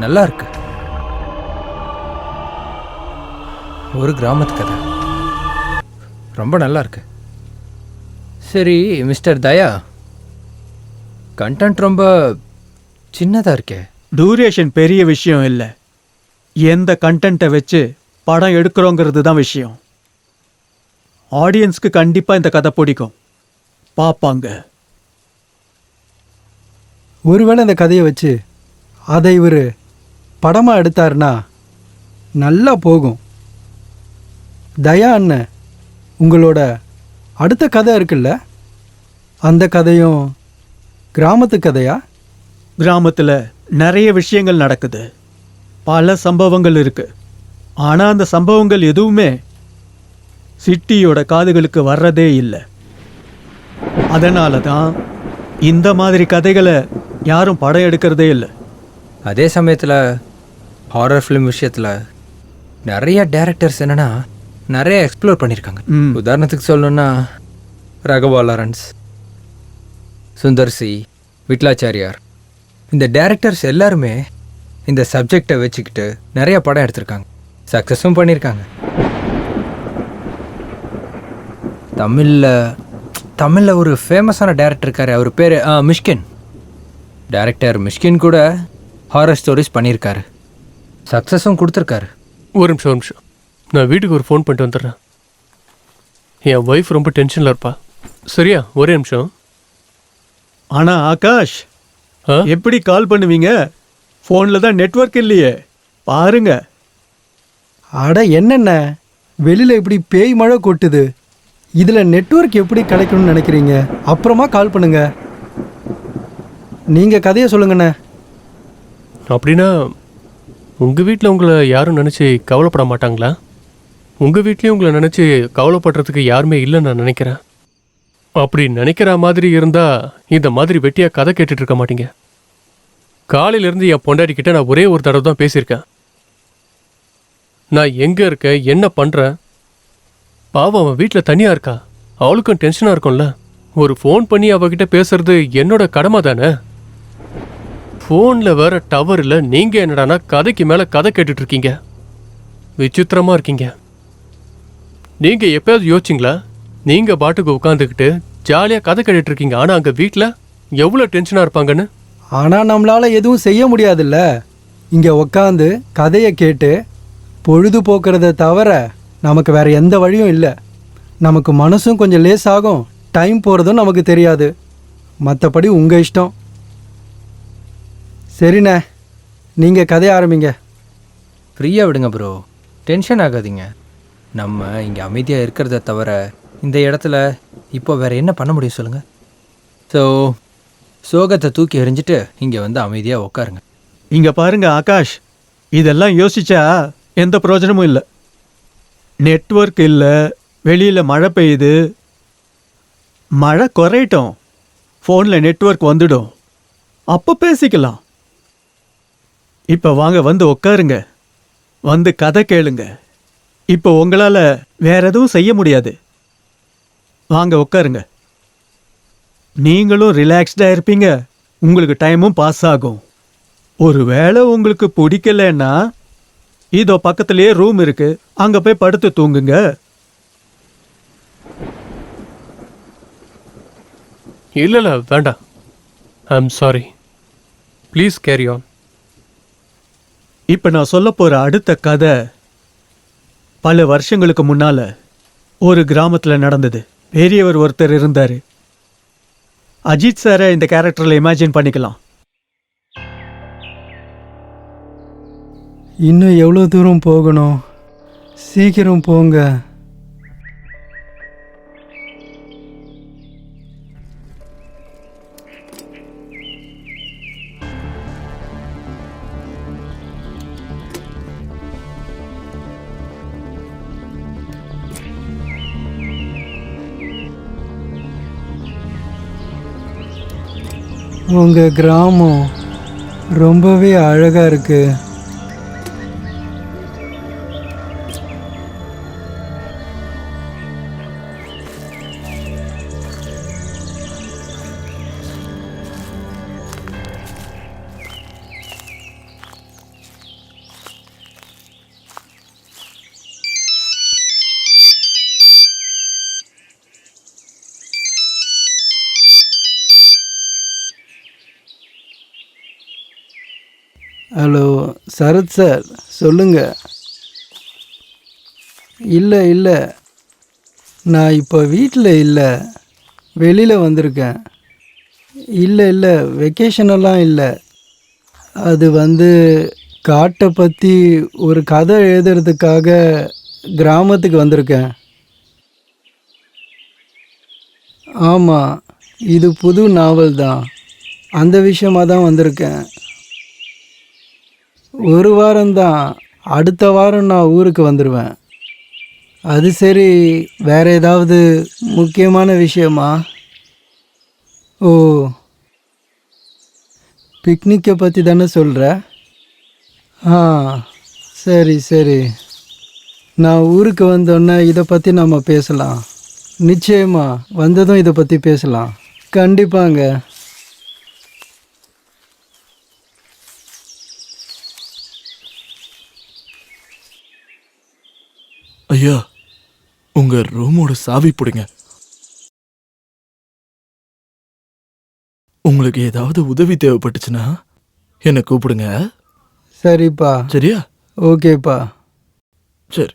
நல்லா இருக்கு. ஒரு கிராமத்து கதை. ரொம்ப நல்லா இருக்கு. சரி மிஸ்டர் தயா, கண்டென்ட் ரொம்ப சின்னதாக இருக்கே. டூரேஷன் பெரிய விஷயம் இல்லை, எந்த கண்டென்ட்டை வச்சு படம் எடுக்கிறோங்கிறது தான் விஷயம். ஆடியன்ஸ்க்கு கண்டிப்பாக இந்த கதை பிடிக்கும், பார்ப்பாங்க. ஒருவேளை இந்த கதையை வச்சு அதை இவர் படமாக எடுத்தாருன்னா நல்லா போகும். தயா அண்ணன், உங்களோட அடுத்த கதை இருக்குல்ல, அந்த கதையும் கிராமத்து கதையா? கிராமத்தில் நிறைய விஷயங்கள் நடக்குது, பல சம்பவங்கள் இருக்கு. ஆனால் அந்த சம்பவங்கள் எதுவுமே சிட்டியோட காதுகளுக்கு வர்றதே இல்லை. அதனால தான் இந்த மாதிரி கதைகளை யாரும் படம் எடுக்கிறதே இல்லை. அதே சமயத்தில் ஹாரர் ஃபிலிம் விஷயத்தில் நிறைய டேரக்டர்ஸ் என்னென்னா நிறைய எக்ஸ்ப்ளோர் பண்ணியிருக்காங்க. உதாரணத்துக்கு சொல்லணுன்னா ராகவா லாரன்ஸ், சுந்தர் சி, விட்லாச்சாரியார், இந்த டேரக்டர்ஸ் எல்லாருமே இந்த சப்ஜெக்டை வச்சுக்கிட்டு நிறைய படம் எடுத்திருக்காங்க, சக்ஸஸும் பண்ணியிருக்காங்க. தமிழில் ஒரு ஃபேமஸான டேரக்டர் இருக்கார், அவர் பேர் மிஷ்கின். டேரக்டர் மிஷ்கின் கூட ஹாரர் ஸ்டோரிஸ் பண்ணியிருக்காரு, சக்ஸஸும் கொடுத்துருக்காரு. ஒரு நிமிஷம், நான் வீட்டுக்கு ஒரு ஃபோன் பண்ணிட்டு வந்துடுறேன். என் ஒய்ஃப் ரொம்ப டென்ஷனில் இருப்பா. சரியா? ஒரே நிமிஷம். ஆனால் ஆகாஷ், ஆ? எப்படி கால் பண்ணுவீங்க? ஃபோனில் தான் நெட்வொர்க் இல்லையே, பாருங்க. அட என்னென்ன, வெளியில் இப்படி பேய் மழை கொட்டுது, இதில் நெட்வொர்க் எப்படி கிடைக்கணும்னு நினைக்கிறீங்க? அப்புறமா கால் பண்ணுங்க. நீங்கள் கதையை சொல்லுங்கண்ணே. அப்படின்னா உங்கள் வீட்டில் உங்களை யாரும் நினச்சி கவலைப்பட மாட்டாங்களா? உங்கள் வீட்லேயும் உங்களை நினச்சி கவலைப்படுறதுக்கு யாருமே இல்லைன்னு நான் நினைக்கிறேன். அப்படி நினைக்கிற மாதிரி இருந்தால் இந்த மாதிரி வெட்டியாக கதை கேட்டுட்டு இருக்க மாட்டீங்க. காலையிலேருந்து என் பொண்டாட்டிக்கிட்ட நான் ஒரே ஒரு தடவை தான் பேசியிருக்கேன். நான் எங்கே இருக்கேன், என்ன பண்ணுறேன். பாவம், அவன் வீட்டில் தனியாக இருக்கா, அவளுக்கும் டென்ஷனாக இருக்கும்ல. ஒரு ஃபோன் பண்ணி அவகிட்ட பேசுறது என்னோட கடமை தானே. ஃபோனில் வேற டவர் இல்லை, நீங்கள் என்னடானா கதைக்கு மேலே கதை கேட்டுட்டு இருக்கீங்க. விசித்திரமாக இருக்கீங்க. நீங்கள் எப்போயாவது யோசிச்சிங்களா? நீங்கள் பாட்டுக்கு உட்காந்துக்கிட்டு ஜாலியாக கதை கேட்டுட்டு இருக்கீங்க, ஆனால் அங்கே வீட்டில் எவ்வளோ டென்ஷனாக இருப்பாங்கன்னு. ஆனால் நம்மளால் எதுவும் செய்ய முடியாதுல்ல. இங்கே உக்காந்து கதையை கேட்டு பொழுதுபோக்குறத தவிர நமக்கு வேறு எந்த வழியும் இல்லை. நமக்கு மனசும் கொஞ்சம் லேசாகும், டைம் போகிறதும் நமக்கு தெரியாது. மற்றபடி உங்கள் இஷ்டம். சரிண்ணே, நீங்கள் கதையை ஆரம்பிங்க. ஃப்ரீயாக விடுங்க ப்ரோ, டென்ஷன் ஆகாதீங்க. நம்ம இங்கே அமைதியாக இருக்கிறத தவிர இந்த இடத்துல இப்போ வேறு என்ன பண்ண முடியும் சொல்லுங்கள்? ஸோ சோகத்தை தூக்கி எறிஞ்சிட்டு இங்கே வந்து அமைதியாக உட்காருங்க. இங்கே பாருங்க ஆகாஷ், இதெல்லாம் யோசிச்சா எந்த பிரயோஜனமும் இல்லை. நெட்வொர்க் இல்லை, வெளியில் மழை பெய்யுது. மழை குறையட்டும், ஃபோனில் நெட்வொர்க் வந்துடும், அப்போ பேசிக்கலாம். இப்போ வாங்க, வந்து உட்காருங்க, வந்து கதை கேளுங்க. இப்போ உங்களால் வேற எதுவும் செய்ய முடியாது. வாங்க உட்காருங்க. நீங்களும் ரிலாக்ஸ்டாக இருப்பீங்க, உங்களுக்கு டைமும் பாஸ் ஆகும். ஒருவேளை உங்களுக்கு பிடிக்கலன்னா இதோ பக்கத்துலேயே ரூம் இருக்கு, அங்கே போய் படுத்து தூங்குங்க. இல்லை வேண்டாம், I am sorry, please carry on. இப்போ நான் சொல்ல போகிற அடுத்த கதை பல வருஷங்களுக்கு முன்னால் ஒரு கிராமத்தில் நடந்தது. பெரியவர் ஒருத்தர் இருந்தார். அஜித் சாரை இந்த கேரக்டரில் இமேஜின் பண்ணிக்கலாம். இன்னும் எவ்வளோ தூரம் போகணும்? சீக்கிரம் போங்க. உங்கள் கிராமம் ரொம்பவே அழகாக இருக்கு. ஹலோ சரத் சார், சொல்லுங்க. இல்லை நான் இப்போ வீட்டில் இல்லை, வெளியில் வந்திருக்கேன். இல்லை வெக்கேஷனெல்லாம் இல்லை. அது காட்டை பற்றி ஒரு கதை எழுதுறதுக்காக கிராமத்துக்கு வந்திருக்கேன். ஆமாம், இது புது நாவல் தான். அந்த விஷயமாக தான் வந்திருக்கேன். ஒரு வாரம்தான், அடுத்த வாரம் நான் ஊருக்கு வந்துடுவேன். அது சரி, வேற ஏதாவது முக்கியமான விஷயமா? ஓ, பிக்னிக்கை பற்றி தானே சொல்கிற? ஆ, சரி. நான் ஊருக்கு வந்தோன்னே இதை பற்றி நம்ம பேசலாம். நிச்சயமா, வந்ததும் இதை பற்றி பேசலாம். கண்டிப்பாங்க. ஐயா, உங்க ரூமோட சாவி பிடிங்க. உங்களுக்கு ஏதாவது உதவி தேவைப்பட்டுச்சுன்னா என்னை கூப்பிடுங்க. சரிப்பா. சரியா? ஓகேப்பா. சரி.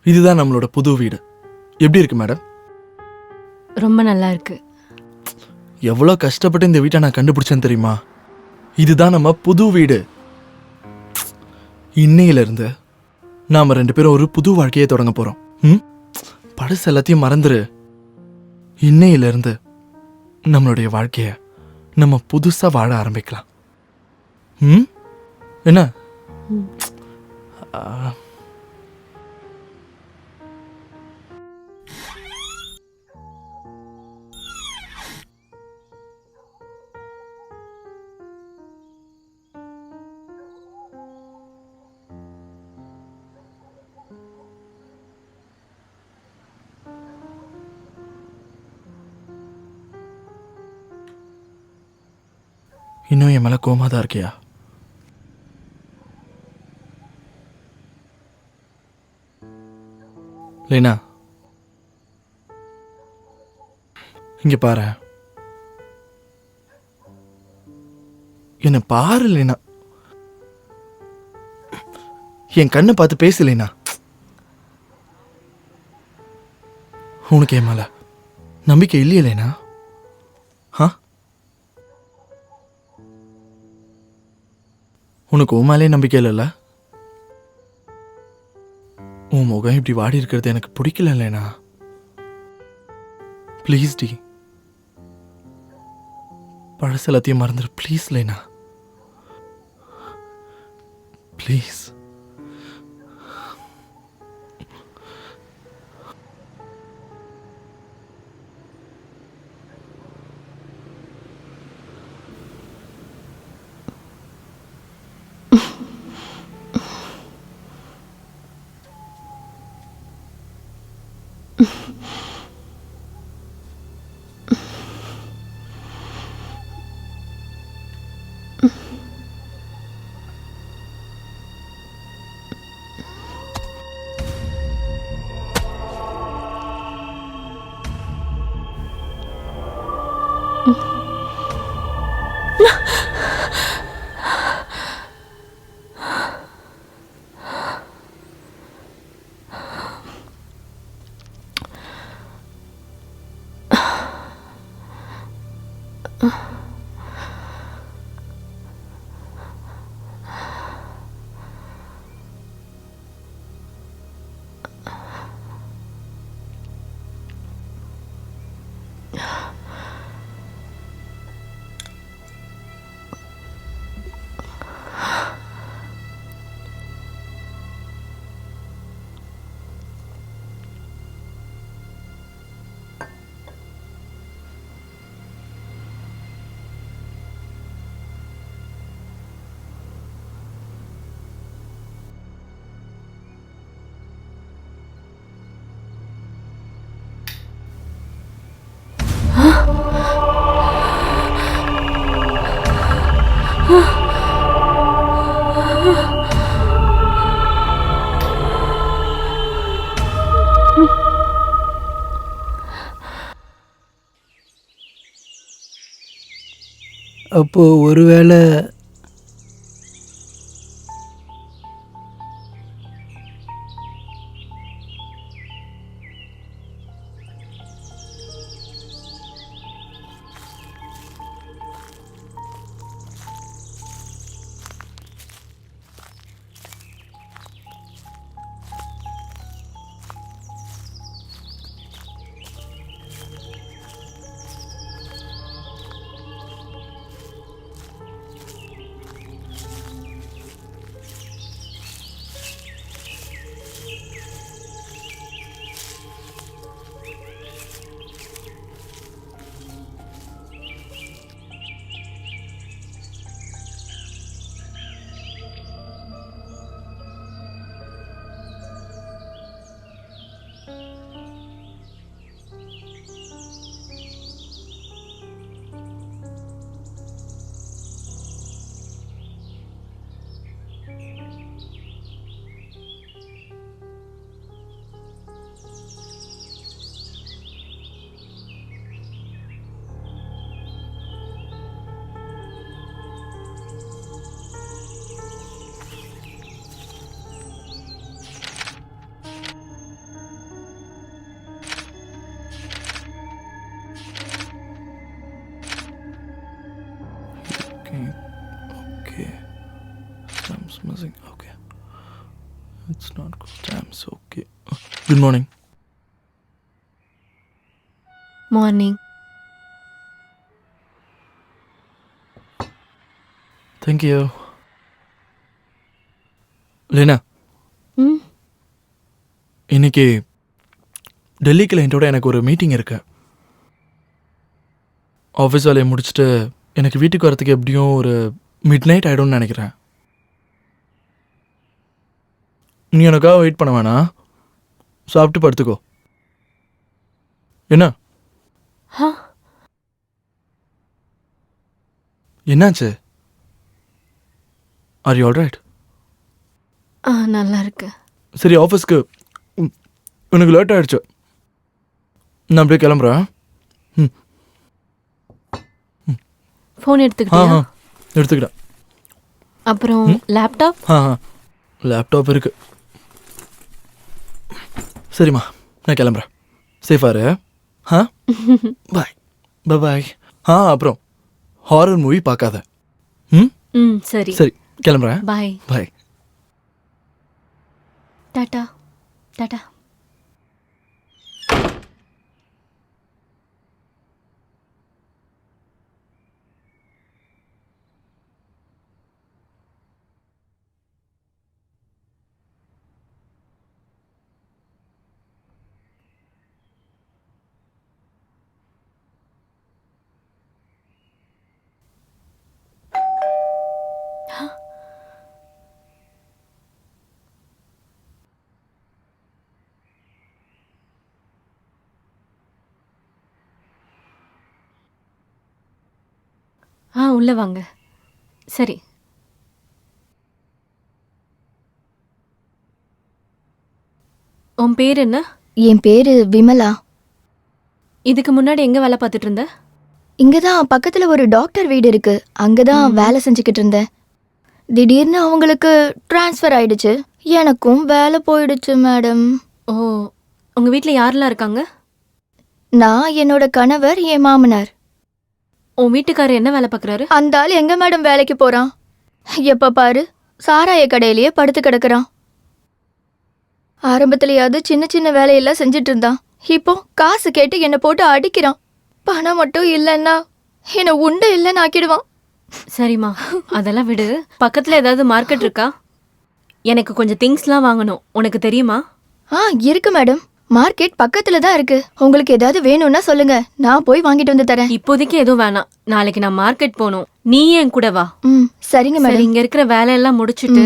இதுதான் நம்மளோட புது வீடு. எப்படி இருக்கு மேடம்? ரொம்ப நல்லா இருக்கு. எவ்வளோ கஷ்டப்பட்டு இந்த வீட்டை நான் கண்டுபிடிச்சேன்னு தெரியுமா? இதுதான் நம்ம புது வீடு. இன்னையிலிருந்து நாம 2 பேரும் ஒரு புது வாழ்க்கையை தொடங்க போறோம். பழசு எல்லாத்தையும் மறந்துரு. இன்னையிலிருந்து நம்மளுடைய வாழ்க்கைய நம்ம புதுசா வாழ ஆரம்பிக்கலாம். என்ன? இன்னும் என் மேலே கோமா தான் இருக்கியா? லேனா, இங்க பாரு, என்ன பாரு லேனா, என் கண்ணை பார்த்து பேசு லேனா. உனக்கு என் மேல நம்பிக்கை இல்லையே லேனா? உனக்கு உன் மேலே நம்பிக்கை இல்லைல்ல? உன் முகம் இப்படி வாடி இருக்கிறது எனக்கு பிடிக்கல லேனா. ப்ளீஸ் டி, பழச எல்லாத்தையும் மறந்துடு ப்ளீஸ் லேனா, ப்ளீஸ். அப்போ ஒருவேளை Okay. Stamps missing. Okay. It's not good. Stamps. Okay. Good morning. Morning. Thank you. Lena, ம் இன்னைக்கு டெல்லி கிளைண்ட்டோட எனக்கு ஒரு மீட்டிங் இருக்கு. ஆஃபீஸ் வேலையை முடிச்சுட்டு எனக்கு வீட்டுக்கு வரத்துக்கு எப்படியும் ஒரு மிட் நைட் ஆகிடும்னு நினைக்கிறேன். நீ எனக்காக வெயிட் பண்ண வேணாம், சாப்பிட்டு படுத்துக்கோ. என்ன? என்னாச்சு? Are you alright? நல்லா இருக்கு. சரி, ஆஃபீஸ்க்கு எனக்கு லேட் ஆயிடுச்சு. நான் அப்படியே கிளம்புறேன். ஃபோன் எடுத்துக்கிட்டியா? எடுத்துக்கிட்டேன். அப்புறம் லேப்டாப்? லேப்டாப் இருக்கு. சரிம்மா, நான் கிளம்புறேன். சேஃபாக இரு. பாய். பாய். அப்புறம் ஹாரர் மூவி பார்க்காத. சரி சரி, கிளம்புறேன். பாய். பாய். டாடா. டாடா. உள்ள வாங்க. சரி. உன் பேர் என்ன? என் பேரு விமலா. இதுக்கு முன்னாடி எங்க வேலை பார்த்துட்டு இருந்த? இங்கதான் பக்கத்துல ஒரு டாக்டர் வீடு இருக்கு, அங்கதான் வேலை செஞ்சுக்கிட்டு இருந்தேன். திடீர்னு அவங்களுக்கு டிரான்ஸ்ஃபர் ஆயிடுச்சு, எனக்கும் வேலை போயிடுச்சு மேடம். ஓ, உங்க வீட்டில் யாரெல்லாம் இருக்காங்க? நான், என்னோட கணவர், என் மாமனார். உன் வீட்டுக்காரர் என்ன வேலை பார்க்குறாரு? அந்த ஆள் எங்க மேடம் வேலைக்கு போறான்? எப்ப பாரு சாராய கடையிலேயே படுத்து கிடக்குறான். ஆரம்பத்திலேயாவது சின்ன சின்ன வேலையெல்லாம் செஞ்சுட்டு இருந்தான், இப்போ காசு கேட்டு என்னை போட்டு அடிக்கிறான். பணம் மட்டும் இல்லைன்னா என்னை உண்டை இல்லைன்னு ஆக்கிடுவான். சரிம்மா, அதெல்லாம் விடு. பக்கத்தில் ஏதாவது மார்க்கெட் இருக்கா? எனக்கு கொஞ்சம் திங்ஸ்லாம் வாங்கணும், உனக்கு தெரியுமா? இருக்கு மேடம், மார்க்கெட் பக்கத்துல தான் இருக்கு. உங்களுக்கு ஏதாவது வேணும்னா சொல்லுங்க, நான் போய் வாங்கிட்டு வந்து தரேன். இப்போதைக்கு எதுவும் வேணாம், நாளைக்கு நான் மார்க்கெட் போகணும், நீ என் கூட வா. சரிங்க மேடம். இங்க இருக்கிற வேலையெல்லாம் முடிச்சிட்டு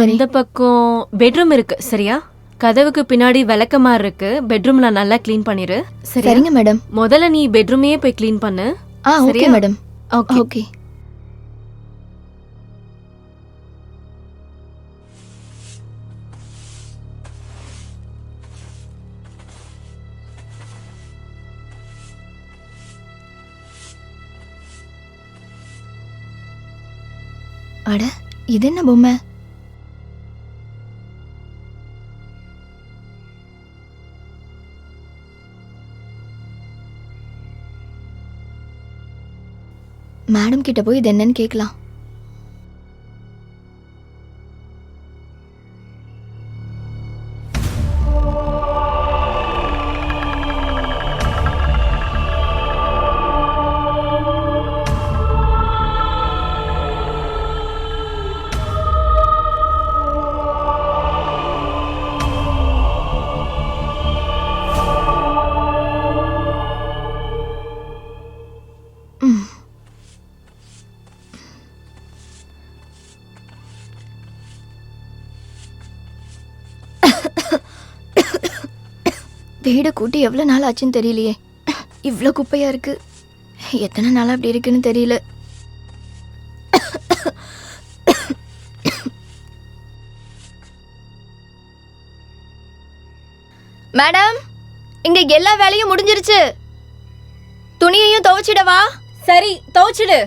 அந்த பக்கம் பெட்ரூம் இருக்கு, சரியா? கதவுக்கு பின்னாடி விளக்கமாறு இருக்கு, பெட்ரூம் நான் நல்லா க்ளீன் பண்ணிரு. சரிங்க மேடம். முதல்ல நீ பெட்ரூமையே போய் க்ளீன் பண்ணு. Okay madam. ஓகே. அட, இது என்ன பொம்மை? மேடம் கிட்ட போய் இது என்னன்னு கேட்கலாம். வீடு கூட்டி எவ்வளோ நாள் ஆச்சுன்னு தெரியலையே, இவ்வளோ குப்பையா இருக்கு. எத்தனை நாள் அப்படி இருக்குன்னு தெரியல. மேடம், இங்க எல்லா வேலையும் முடிஞ்சிருச்சு, துணியையும் துவைச்சிடவா? சரி, துவைச்சிடு.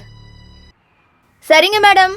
சரிங்க மேடம்.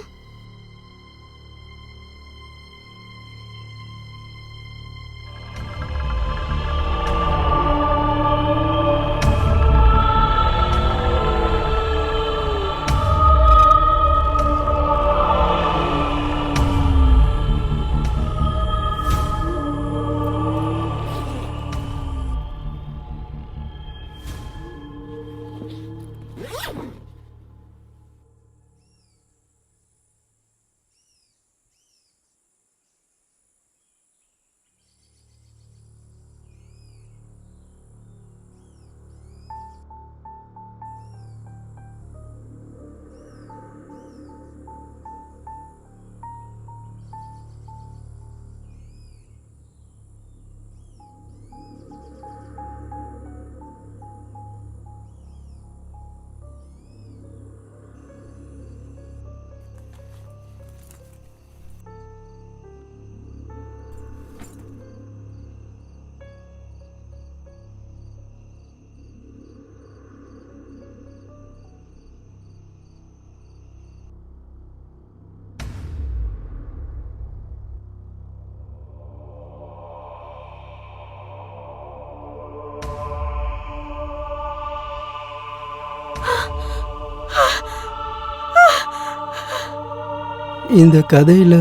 இந்த கதையில்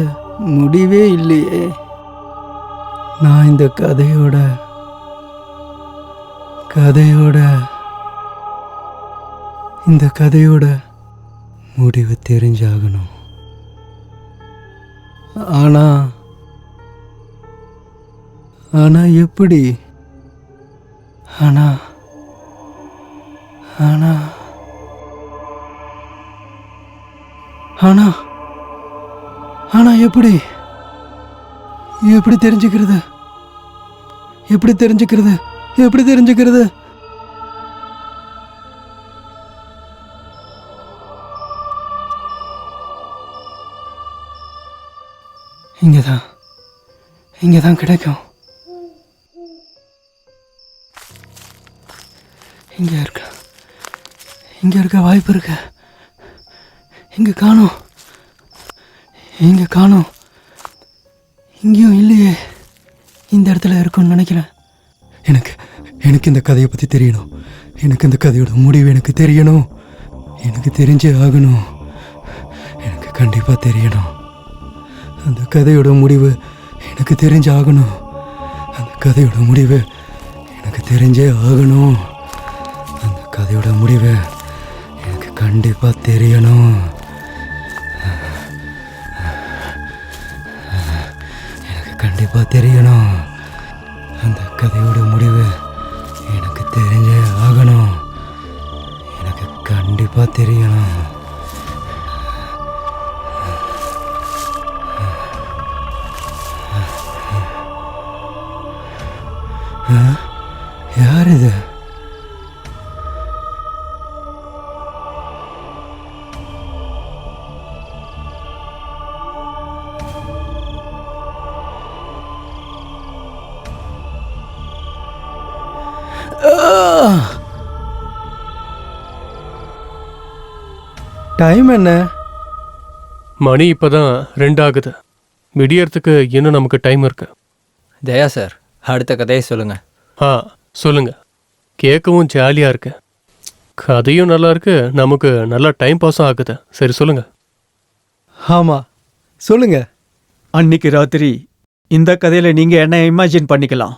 முடிவே இல்லையே. நான் இந்த கதையோட முடிவு தெரிஞ்சாகணும். ஆனா எப்படி? ஆனா ஆனா ஆனா ஆனா எப்படி தெரிஞ்சுக்கிறது? எப்படி தெரிஞ்சுக்கிறது? இங்கதான் கிடைக்கும். இங்க இருக்க வாய்ப்பு இருக்கு. இங்க காணோம். இங்கேயும் இல்லையே. இந்த இடத்துல இருக்கும்னு நினைக்கிறேன். எனக்கு இந்த கதையை பற்றி தெரியணும். எனக்கு இந்த கதையோட முடிவு எனக்கு தெரியணும். எனக்கு தெரிஞ்சே ஆகணும். எனக்கு கண்டிப்பாக தெரியணும். அந்த கதையோட முடிவு எனக்கு தெரிஞ்சே ஆகணும். அந்த கதையோட முடிவு எனக்கு தெரிஞ்சே ஆகணும். அந்த கதையோட முடிவு எனக்கு கண்டிப்பாக தெரியணும். கண்டிப்பாக தெரியணும். அந்த கதையோட முடிவு எனக்கு தெரிஞ்சே ஆகணும். எனக்கு கண்டிப்பாக தெரியணும். யார் இது? டைம் என்ன? மணி இப்பதான் 2 ஆகுது. விடியறதுக்கு இன்னும் நமக்கு டைம் இருக்கு. தயா சார், அடுத்த கதையை சொல்லுங்க. சொல்லுங்க. கேட்கவும் ஜாலியா இருக்கு. கதையும் நல்லா இருக்கு. நமக்கு நல்லா டைம் பாஸும் ஆகுது. சரி சொல்லுங்க. ஆமாம், சொல்லுங்க. அன்னைக்கு ராத்திரி இந்த கதையில் நீங்கள் என்ன இமேஜின் பண்ணிக்கலாம்?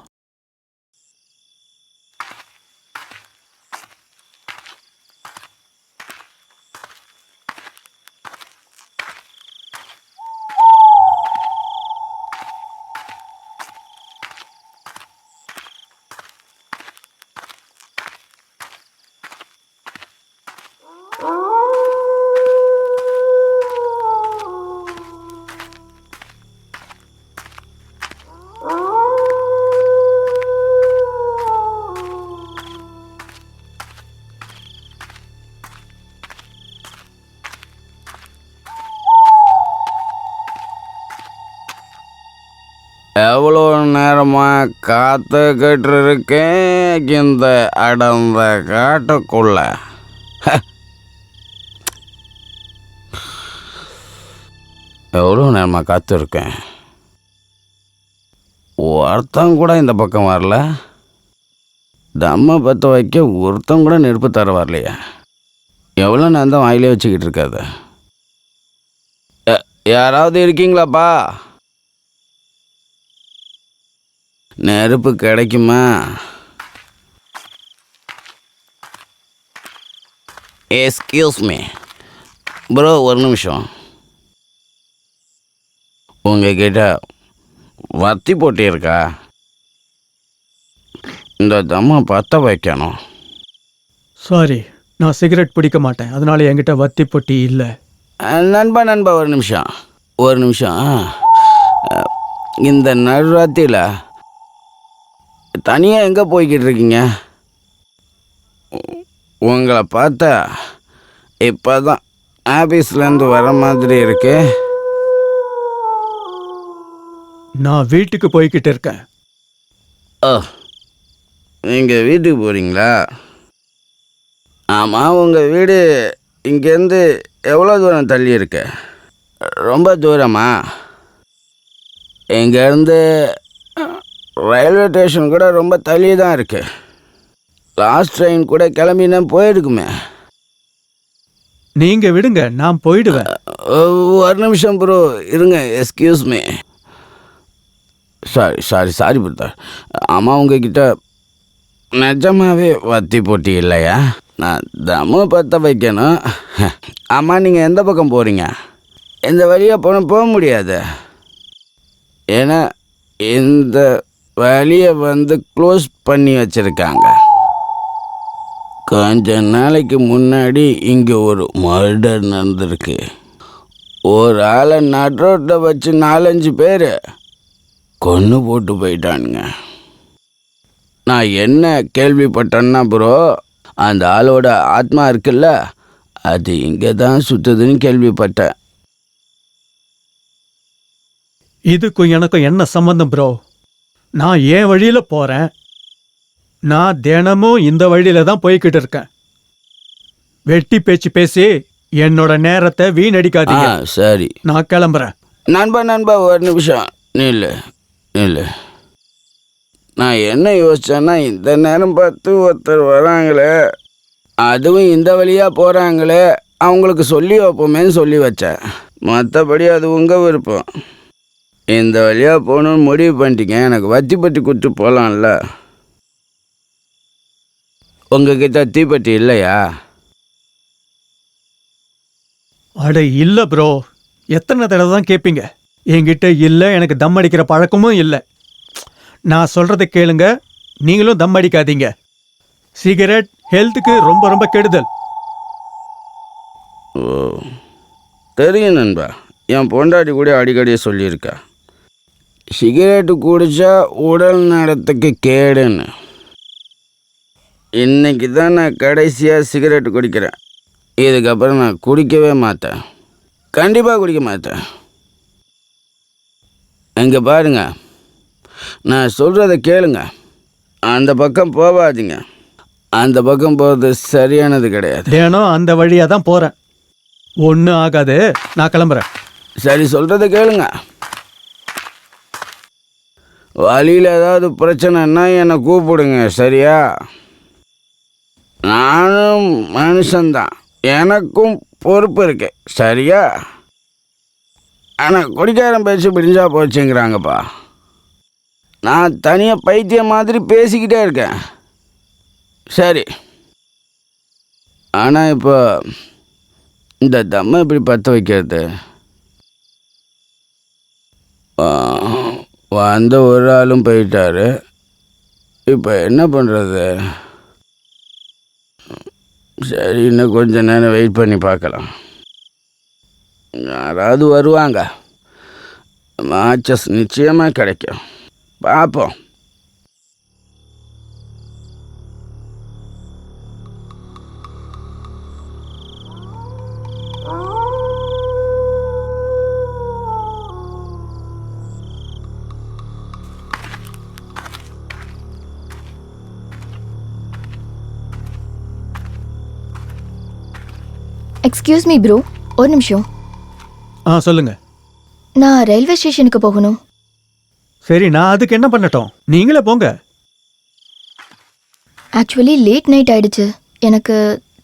எவ்வளோ நேரமாக காத்துக்கிட்டு இருக்கேன் இந்த அடர்ந்த காட்டுக்குள்ள. எவ்வளோ நேரமாக காத்திருக்கேன். ஒருத்தன் கூட இந்த பக்கம் வரல. தம்மை பற்ற வைக்க ஒருத்தன் கூட நெருப்பு தர வரலையா? எவ்வளோ நேரம் தான் வாயிலே வச்சுக்கிட்டு இருக்காது. யாராவது இருக்கீங்களாப்பா? நெருப்பு கிடைக்குமா? எஸ்கியூஸ் மீ ப்ரோ, ஒரு நிமிஷம். உங்ககிட்ட வத்தி போட்டி இருக்கா? இந்த தம்மை பற்ற வைக்கணும். சாரி, நான் சிகரெட் பிடிக்க மாட்டேன். அதனால என்கிட்ட வத்தி பொட்டி இல்லை. நண்பா ஒரு நிமிஷம். இந்த நடுராத்திரியில் தனியாக எங்கே போய்கிட்டு இருக்கீங்க? உங்களை பார்த்தா இப்போ தான் ஆஃபீஸ்லேருந்து வர மாதிரி இருக்கு. நான் வீட்டுக்கு போய்கிட்டு இருக்கேன். நீங்கள் வீட்டுக்கு போகிறீங்களா? ஆமாம், உங்கள் வீடு இங்கேருந்து எவ்வளோ தூரம் தள்ளி இருக்கு? ரொம்ப தூரமா? இங்கேருந்து ரயில்வே ஸ்டேஷன் கூட ரொம்ப தள்ளி தான் இருக்கு. லாஸ்ட் ட்ரெயின் கூட கிளம்பினா போயிருக்குமே. நீங்கள் விடுங்க, நான் போயிடுவேன். ஒரு நிமிஷம் ப்ரோ இருங்க, எஸ்கியூஸ் மீ. Sorry brother. அம்மா உங்ககிட்ட நிஜமாவே வத்தி போட்டி இல்லையா? நான் தம்மு பற்ற வைக்கணும். அம்மா நீங்கள் எந்த பக்கம் போகிறீங்க? இந்த வழியாக போக முடியாது. ஏன்னா இந்த வழியை க்ளோஸ் பண்ணி வச்சுருக்காங்க. கொஞ்ச நாளைக்கு முன்னாடி இங்கே ஒரு மர்டர் நடந்திருக்கு. ஒரு ஆளை நடுரோட்டில் வச்சு 4-5 பேர் கொன்று போட்டு போயிட்டானுங்க. நான் என்ன கேள்விப்பட்டேன்னா ப்ரோ, அந்த ஆளோட ஆத்மா இருக்குல்ல, அது இங்கே தான் சுற்றுதுன்னு கேள்விப்பட்டேன். இதுக்கும் எனக்கும் என்ன சம்பந்தம் ப்ரோ? நான் என் வழியில போறேன். நான் தினமும் இந்த வழியில தான் போய்கிட்டு இருக்கேன். வெட்டி பேச்சு பேசி என்னோட நேரத்தை வீணடிக்காதீங்க. சரி, நான் கிளம்புறேன். நண்பா ஒரு நிமிஷம் நில்லு. நான் என்ன யோசிச்சேன்னா, இந்த நேரம் பார்த்து ஒருத்தர் வராங்களே, அதுவும் இந்த வழியாக போகிறாங்களே, அவங்களுக்கு சொல்லி வைப்போமேன்னு சொல்லி வச்சேன். மற்றபடி அது உங்கள் விருப்பம். இந்த வழியாக போகணுன்னு முடிவு பண்ணிட்டீங்க, எனக்கு வத்திப்பட்டி கொடுத்து போகலாம்ல. உங்ககிட்ட தீப்பெட்டி இல்லையா? அட இல்ல ப்ரோ, எத்தனை தடவை தான் கேட்பீங்க? என்கிட்ட இல்லை, எனக்கு தம் அடிக்கிற பழக்கமும் இல்லை. நான் சொல்றதை கேளுங்க, நீங்களும் தம் அடிக்காதீங்க. சிகரெட் ஹெல்த்துக்கு ரொம்ப ரொம்ப கெடுதல். ஓ தெரியும் நண்பா, என் பொண்டாட்டி கூட அடிக்கடி சொல்லியிருக்கா, சிகரெட்டு குடித்தா உடல் நலத்துக்கு கேடுன்னு. இன்னைக்கு தான் நான் கடைசியாக சிகரெட்டு குடிக்கிறேன். இதுக்கப்புறம் நான் குடிக்கவே மாட்டேன், கண்டிப்பாக குடிக்க மாட்டேன். இங்கே பாருங்க, நான் சொல்கிறத கேளுங்க. அந்த பக்கம் போகாதீங்க, அந்த பக்கம் போகிறது சரியானது கிடையாது. தினம் அந்த வழியாக தான் போகிறேன், ஒன்றும் ஆகாது. நான் கிளம்புறேன். சரி, சொல்கிறத கேளுங்க. வழியில் ஏதாவது பிரச்சனைன்னா என்னை கூப்பிடுங்க, சரியா? நானும் மனுஷன்தான், எனக்கும் பொறுப்பு இருக்கு, சரியா? ஆனால் குடிக்காரன் பேச்சு பிடிஞ்சா போச்சுங்கிறாங்கப்பா. நான் தனியாக பைத்தியம் மாதிரி பேசிக்கிட்டே இருக்கேன். சரி, ஆனால் இப்போ இந்த தம்மை எப்படி பற்ற வைக்கிறது? வந்த ஒரு ஆளும் போயிட்டாரு, இப்போ என்ன பண்ணுறது? சரி, இன்னும் கொஞ்ச நேரம் வெயிட் பண்ணி பார்க்கலாம். யாராவது வருவாங்க, மாச்சஸ் நிச்சயமாக கிடைக்கும், பார்ப்போம். எக்ஸ்கியூஸ் மீ ப்ரோ, ஒரு நிமிஷம். சொல்லுங்க. நான் ரயில்வே ஸ்டேஷனுக்கு போகணும். சரி, நான் அதுக்கு என்ன பண்ணட்டும்? நீங்களே போங்க. ஆக்சுவலி லேட் நைட் ஆயிடுச்சு, எனக்கு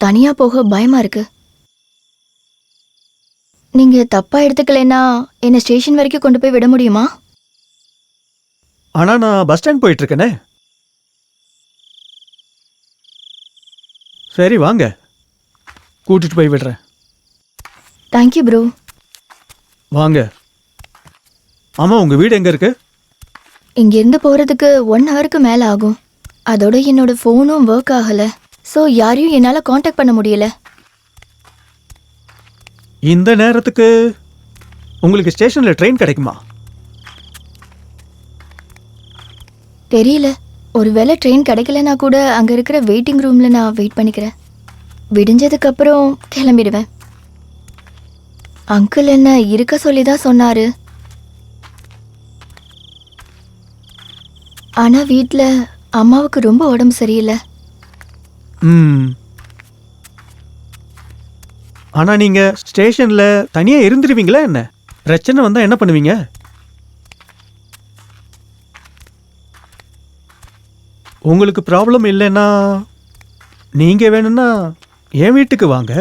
தனியாக போக பயமாக இருக்கு. நீங்கள் தப்பாக எடுத்துக்கலைன்னா என்னை ஸ்டேஷன் வரைக்கும் கொண்டு போய் விட முடியுமா? ஆனால் நான் பஸ் ஸ்டாண்ட் போயிட்டுருக்கேனே. சரி வாங்க, கூட்டிட்டு போய் விடுறேன். Thank you bro. வாங்க. ஆமாம், உங்கள் வீடு எங்கே இருக்கு? இங்கேருந்து போகிறதுக்கு 1 ஹவருக்கு மேலே ஆகும். அதோட என்னோட ஃபோனும் ஒர்க் ஆகலை, ஸோ யாரையும் என்னால் காண்டாக்ட் பண்ண முடியல. இந்த நேரத்துக்கு உங்களுக்கு ஸ்டேஷனில் ட்ரெயின் கிடைக்குமா? தெரியல, ஒருவேளை ட்ரெயின் கிடைக்கலனா கூட அங்கே இருக்கிற வெயிட்டிங் ரூமில் நான் வெயிட் பண்ணிக்கிறேன். விடிஞ்சதுக்கப்புறம் கிளம்பிடுவேன். அங்கிள் என்ன இருக்க சொல்லி தான் சொன்னார். ஆனால் வீட்டில் அம்மாவுக்கு ரொம்ப உடம்பு சரியில்லை. ஆனால் நீங்கள் ஸ்டேஷனில் தனியாக இருந்துருவீங்களா என்ன? பிரச்சனை வந்தால் என்ன பண்ணுவீங்க? உங்களுக்கு ப்ராப்ளம் இல்லைன்னா நீங்கள் வேணும்னா என் வீட்டுக்கு வாங்க.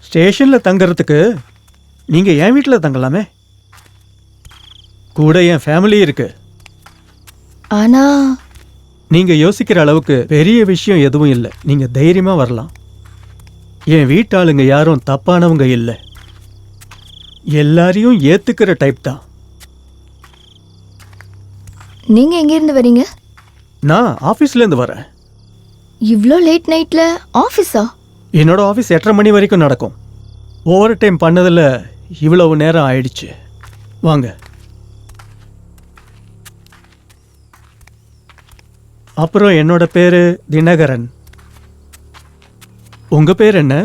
ஸ்டேஷனில் தங்கறதுக்கு நீங்கள் என் வீட்டில் தங்கலாமே. கூட என் ஃபேமிலி இருக்கு. ஆனா நீங்கள் யோசிக்கிற அளவுக்கு பெரிய விஷயம் எதுவும் இல்லை. நீங்கள் தைரியமாக வரலாம். என் வீட்டாளுங்க யாரும் தப்பானவங்க இல்லை. எல்லாரையும் ஏற்றுக்கிற டைப் தான். நீங்க எங்க இருந்து வரீங்க? நான் ஆஃபீஸ்லேருந்து வரேன். இவ்ளோ லேட் நைட்ல ஆஃபீஸா? என்னோட ஆஃபீஸ் 8:30 மணி வரைக்கும் நடக்கும். ஓவர் டைம் பண்ணதில் இவ்வளவு நேரம் ஆயிடுச்சு. வாங்க. அப்புறம் என்னோட பேர் தினகரன். உங்கள் பேர் என்ன?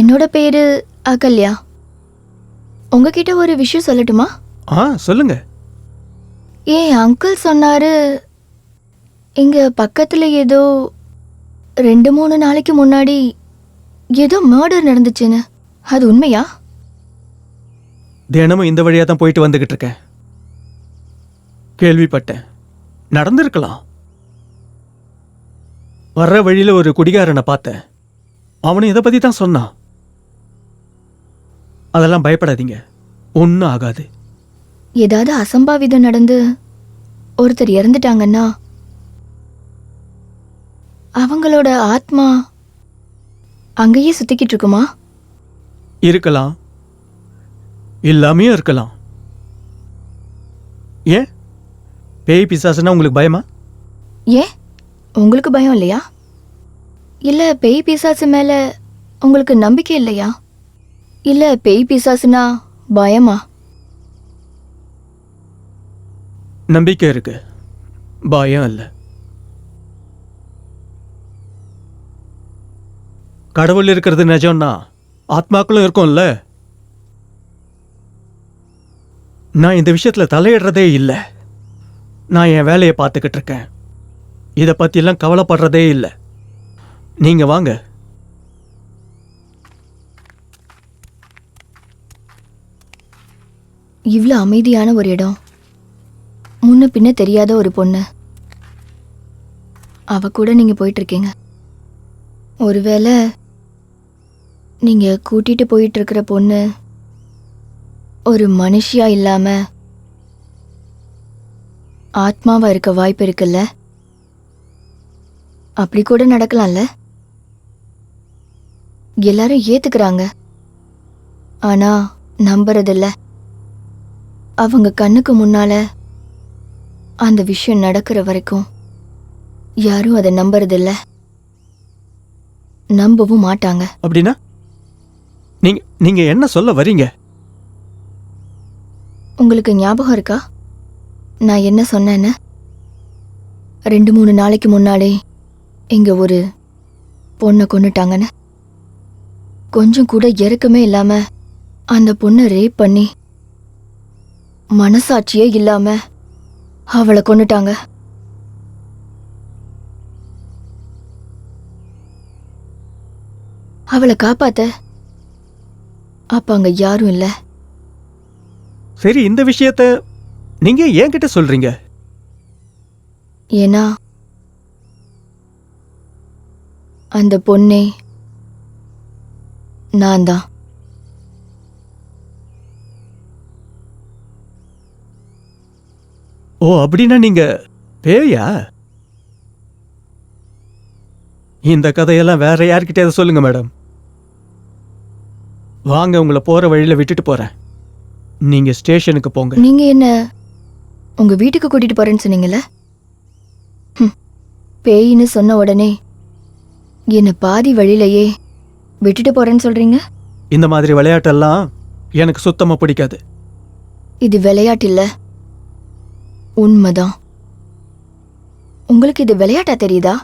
என்னோட பேரு அகல்யா. உங்ககிட்ட ஒரு விஷயம் சொல்லட்டுமா? சொல்லுங்க. ஏன் அங்கிள் சொன்னாரு இங்க பக்கத்துல ஏதோ 2-3 நாளைக்கு முன்னாடி ஏதோ மர்டர் நடந்துச்சுன்னு. அது உண்மையா? தினமும் இந்த வழியாக தான் போயிட்டு வந்துக்கிட்டு இருக்கேன். கேள்விப்பட்டேன். நடந்திருக்கலாம். வர்ற வழியில் ஒரு குடிகாரனை பார்த்தேன். அவனும் இதை பற்றி தான் சொன்னான். அதெல்லாம் பயப்படாதீங்க, ஒன்றும் ஆகாது. ஏதாவது அசம்பாவிதம் நடந்து ஒருத்தர் இறந்துட்டாங்கன்னா அவங்களோட ஆத்மா அங்கேயே சுத்திக்கிட்டு இருக்குமா? இருக்கலாம், இல்லாமையும் இருக்கலாம். ஏன் பேய் பிசாசுன்னா உங்களுக்கு பயமா? ஏன் உங்களுக்கு பயம் இல்லையா? இல்ல பேய் பிசாசு மேல உங்களுக்கு நம்பிக்கை இல்லையா? இல்ல பேய் பிசாசுனா பயமா? நம்பிக்கை இருக்கு, பயம் இல்லை. கடவுள் இருக்கிறது நிஜம்னா ஆத்மாக்களும் இருக்கும்ல. நான் இந்த விஷயத்தில் தலையிடுறதே இல்லை. நான் என் வேலையை பார்த்துக்கிட்டு இருக்கேன். இதை பற்றிலாம் கவலைப்படுறதே இல்லை. நீங்கள் வாங்க. இவ்வளோ அமைதியான ஒரு இடம், முன்ன பின்ன தெரியாத ஒரு பொண்ணு, அவ கூட நீங்க போயிட்டு இருக்கீங்க. ஒருவேளை நீங்க கூட்டிட்டு போயிட்டு இருக்கிற பொண்ணு ஒரு மனுஷியா இல்லாம ஆத்மாவா இருக்க வாய்ப்பு இருக்குல்ல? அப்படி கூட நடக்கலாம்ல? எல்லாரும் ஏத்துக்கிறாங்க, ஆனா நம்புறதில்ல. அவங்க கண்ணுக்கு முன்னால அந்த விஷயம் நடக்கிற வரைக்கும் யாரும் அதை நம்புறதில்ல, நம்பவும் மாட்டாங்க. அப்படின்னா நீங்க என்ன சொல்ல வரீங்க? உங்களுக்கு ஞாபகம் இருக்கா நான் என்ன சொன்னேன்னு? 2-3 நாளைக்கு முன்னாடி இங்க ஒரு பொண்ணை கொன்னுட்டாங்கன்னு. கொஞ்சம் கூட இறக்கமே இல்லாம அந்த பொண்ணை ரேப் பண்ணி மனசாட்சியே இல்லாம அவளை கொன்னுட்டாங்க. அவளை காப்பாத்த அப்ப அங்க யாரும் இல்ல. சரி, இந்த விஷயத்த நீங்க என்கிட்ட சொல்றீங்க? ஏன்னா அந்த பொண்ணே நான் தான். ஓ, அப்படின்னா நீங்க பேயா? இந்த கதையெல்லாம் வேற யார்கிட்டயாவது சொல்லுங்க மேடம். வாங்க, உங்களை போற வழியில விட்டுட்டு போறேன். நீங்க ஸ்டேஷனுக்கு போங்க. நீங்க என்ன உங்க வீட்டுக்கு கூட்டிட்டு போறேன்னு சொன்னீங்கல்ல? பேயின்னு சொன்ன உடனே என்ன பாதி வழியிலேயே விட்டுட்டு போறேன்னு சொல்றீங்க? இந்த மாதிரி விளையாட்டெல்லாம் எனக்கு சுத்தமா பிடிக்காது. இது விளையாட்டு இல்ல, உண்மைதான். உங்களுக்கு இது விளையாட்டா தெரியுதா?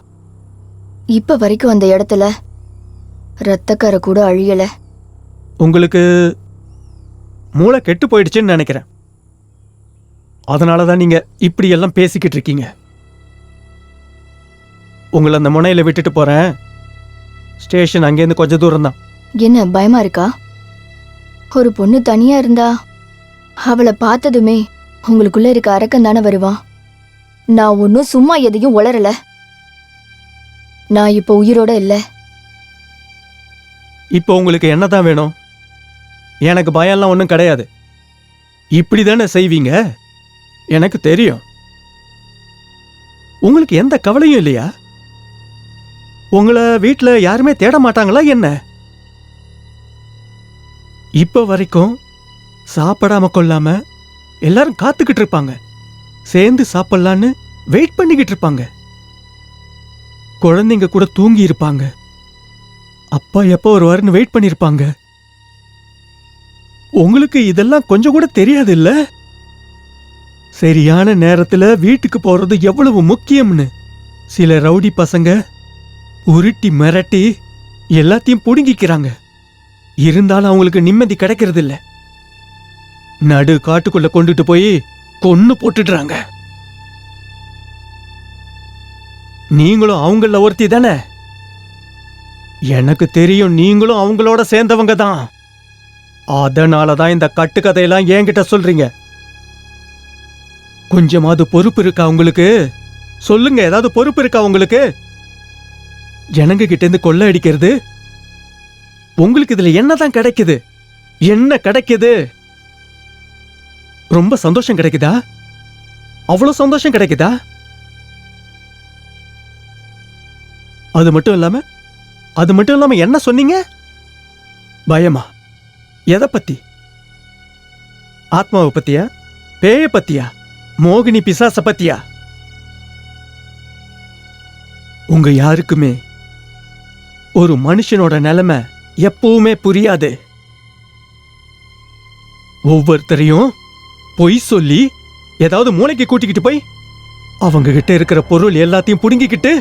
இப்ப வரைக்கும் அந்த இடத்துல ரத்தக்கரை கூட அழியல. உங்களுக்கு மூளை கெட்டு போயிடுச்சுன்னு நினைக்கிறேன். அதனால தான் நீங்க இப்படி எல்லாம் பேசிக்கிட்டு இருக்கீங்க. உங்களை அந்த முனையில விட்டுட்டு போறேன். ஸ்டேஷன் அங்கேருந்து கொஞ்சம் தூரம் தான். என்ன பயமா இருக்கா? ஒரு பொண்ணு தனியா இருந்தா அவளை பார்த்ததுமே உங்களுக்குள்ள இருக்க அரக்கம் தானே வருவான். நான் ஒன்றும் சும்மா எதையும் உளரல. நான் இப்போ உயிரோட இல்லை. இப்போ உங்களுக்கு என்னதான் வேணும்? எனக்கு பயம்லாம் ஒன்றும் கிடையாது. இப்படி தானே செய்வீங்க, எனக்கு தெரியும். உங்களுக்கு எந்த கவலையும் இல்லையா? உங்களை வீட்டில் யாருமே தேட மாட்டாங்களா என்ன? இப்போ வரைக்கும் சாப்பிடாம கொள்ளாம எல்லாரும் காத்துக்கிட்டு இருப்பாங்க. சேர்ந்து சாப்பிடலான்னு வெயிட் பண்ணிக்கிட்டு இருப்பாங்க. குழந்தைங்க கூட தூங்கி இருப்பாங்க. அப்பா எப்போ வருவாருன்னு வெயிட் பண்ணிருப்பாங்க. உங்களுக்கு இதெல்லாம் கொஞ்சம் கூட தெரியாது இல்ல? சரியான நேரத்துல வீட்டுக்கு போறது எவ்வளவு முக்கியம்னு சில ரவுடி பசங்க உருட்டி மிரட்டி எல்லாத்தையும் புடுங்கிக்கிறாங்க. இருந்தாலும் அவங்களுக்கு நிம்மதி கிடைக்கிறது இல்ல. நடு காட்டுக்குள்ள கொண்டுட்டு போய் கொன்னு போட்டுடுறாங்க. நீங்களும் அவங்கள ஒருத்தி தானே? எனக்கு தெரியும், நீங்களும் அவங்களோட சேர்ந்தவங்க தான். அதனாலதான் இந்த கட்டுக்கதையெல்லாம் என்கிட்ட சொல்றீங்க. கொஞ்சமாவது பொறுப்பு இருக்கா உங்களுக்கு? சொல்லுங்க, ஏதாவது பொறுப்பு இருக்கா உங்களுக்கு? ஜனங்க கிட்ட இருந்து கொள்ளை அடிக்கிறது உங்களுக்கு இதுல என்னதான் கிடைக்குது? என்ன கிடைக்குது? ரொம்ப சந்தோஷம் கிடைக்குதா? அவ்வளவு சந்தோஷம் கிடைக்குதா? அது மட்டும் இல்லாம என்ன சொன்னீங்க? பயமா? எதை பத்தி? ஆத்மாவை பத்தியா? பேய பத்தியா? மோகினி பிசாச பத்தியா? உங்க யாருக்குமே ஒரு மனுஷனோட நிலைமை எப்பவுமே புரியாது. ஒவ்வொருத்தரையும் பொய் சொல்லி ஏதாவது மூளைக்கு கூட்டிக்கிட்டு போய் அவங்க கிட்ட இருக்கிற பொருள் எல்லாத்தையும் புடுங்கிக்கிட்டு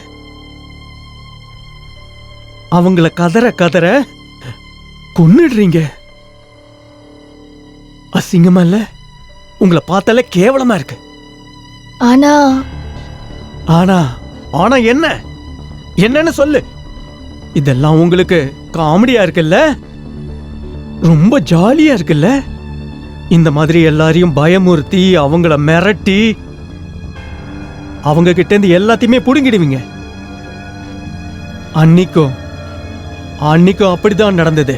அவங்கள கதற கொன்னுடுறீங்க. அசிங்கமா இல்ல? உங்களை பார்த்தாலே கேவலமா இருக்கு. ஆனா ஆனா ஆனா என்ன? என்னன்னு சொல்லு. இதெல்லாம் உங்களுக்கு காமெடியா இருக்குல்ல? ரொம்ப ஜாலியா இருக்குல்ல? இந்த மாதிரி எல்லாரையும் பயமுறுத்தி அவங்கள மிரட்டி அவங்க கிட்ட இருந்து எல்லாத்தையுமே புடுங்கிடுவீங்க. அன்னிக்கும் அப்படிதான் நடந்தது.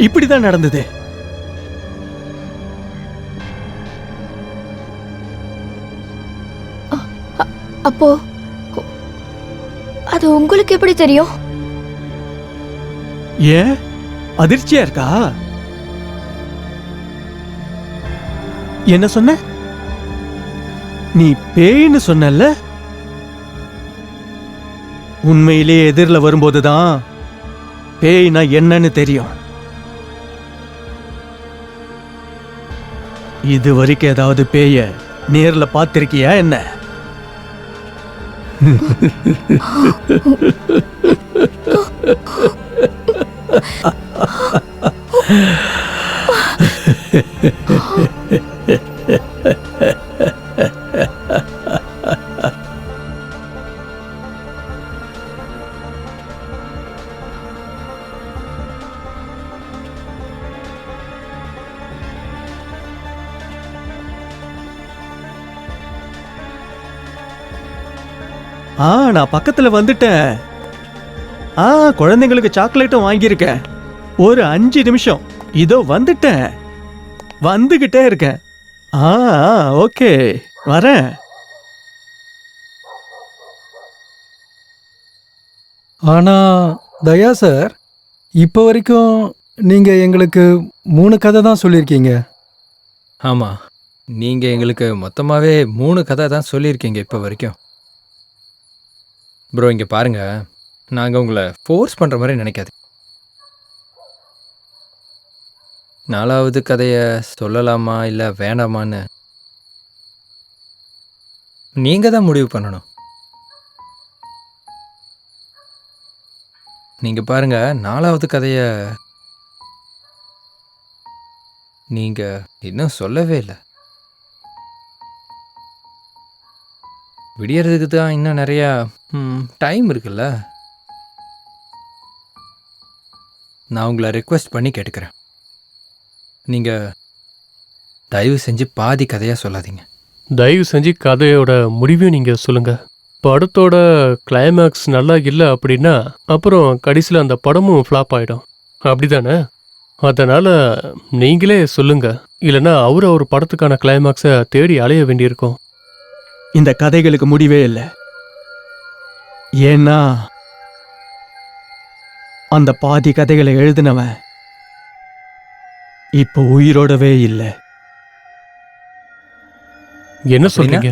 இப்படிதான் நடந்தது. அப்போ அது உங்களுக்கு எப்படி தெரியும்? ஏன் அதிர்ச்சியா இருக்கா? என்ன சொன்ன? நீ பேய்னு சொன்னல்ல? உண்மையிலேயே எதிரில் வரும்போதுதான் பேய்னா என்னன்னு தெரியும். இது வரைக்கும் ஏதாவது பேய நேர்ல பார்த்திருக்கியா என்ன? நான் பக்கத்துல வந்துட்டேன். குழந்தைங்களுக்கு சாக்லேட்டும் வாங்கியிருக்கேன். ஒரு 5 நிமிஷம். இதோ வந்துட்டேன். வந்துகிட்டே இருக்கேன். ஓகே, வரேன். ஆனா தயா சார், இப்போ வரைக்கும் நீங்க எங்களுக்கு 3 கதை தான் சொல்லியிருக்கீங்க. ஆமாம், நீங்கள் எங்களுக்கு மொத்தமாகவே 3 கதை தான் சொல்லியிருக்கீங்க இப்போ வரைக்கும். ப்ரோ, இங்கே பாருங்கள், நாங்கள் உங்களை ஃபோர்ஸ் பண்ணுற மாதிரி நினைக்காது. 4வது கதையை சொல்லலாமா இல்லை வேணாமான்னு நீங்கள் தான் முடிவு பண்ணணும். நீங்கள் பாருங்கள், 4வது கதையை நீங்கள் இன்னும் சொல்லவே இல்லை. விடியறதுக்கு தான் இன்னும் நிறையா டைம் இருக்குல்ல. நான் உங்களை ரெக்வெஸ்ட் பண்ணி கேட்டுக்கிறேன். நீங்கள் தயவு செஞ்சு பாதி கதையாக சொல்லாதீங்க. தயவு செஞ்சு கதையோட முடிவையும் நீங்க சொல்லுங்க. படத்தோட கிளைமேக்ஸ் நல்லா இல்லை அப்படின்னா அப்புறம் கடைசியில் அந்த படமும் ஃப்ளாப் ஆயிடும், அப்படிதானே? அதனால நீங்களே சொல்லுங்க, இல்லைன்னா அவர் படத்துக்கான கிளைமேக்ஸை தேடி அலைய வேண்டியிருக்கும். இந்த கதைகளுக்கு முடிவே இல்லை. ஏன்னா அந்த பாதி கதைகளை எழுதினவன் இப்போ உயிரோடவே இல்லை. என்ன சொல்றீங்க?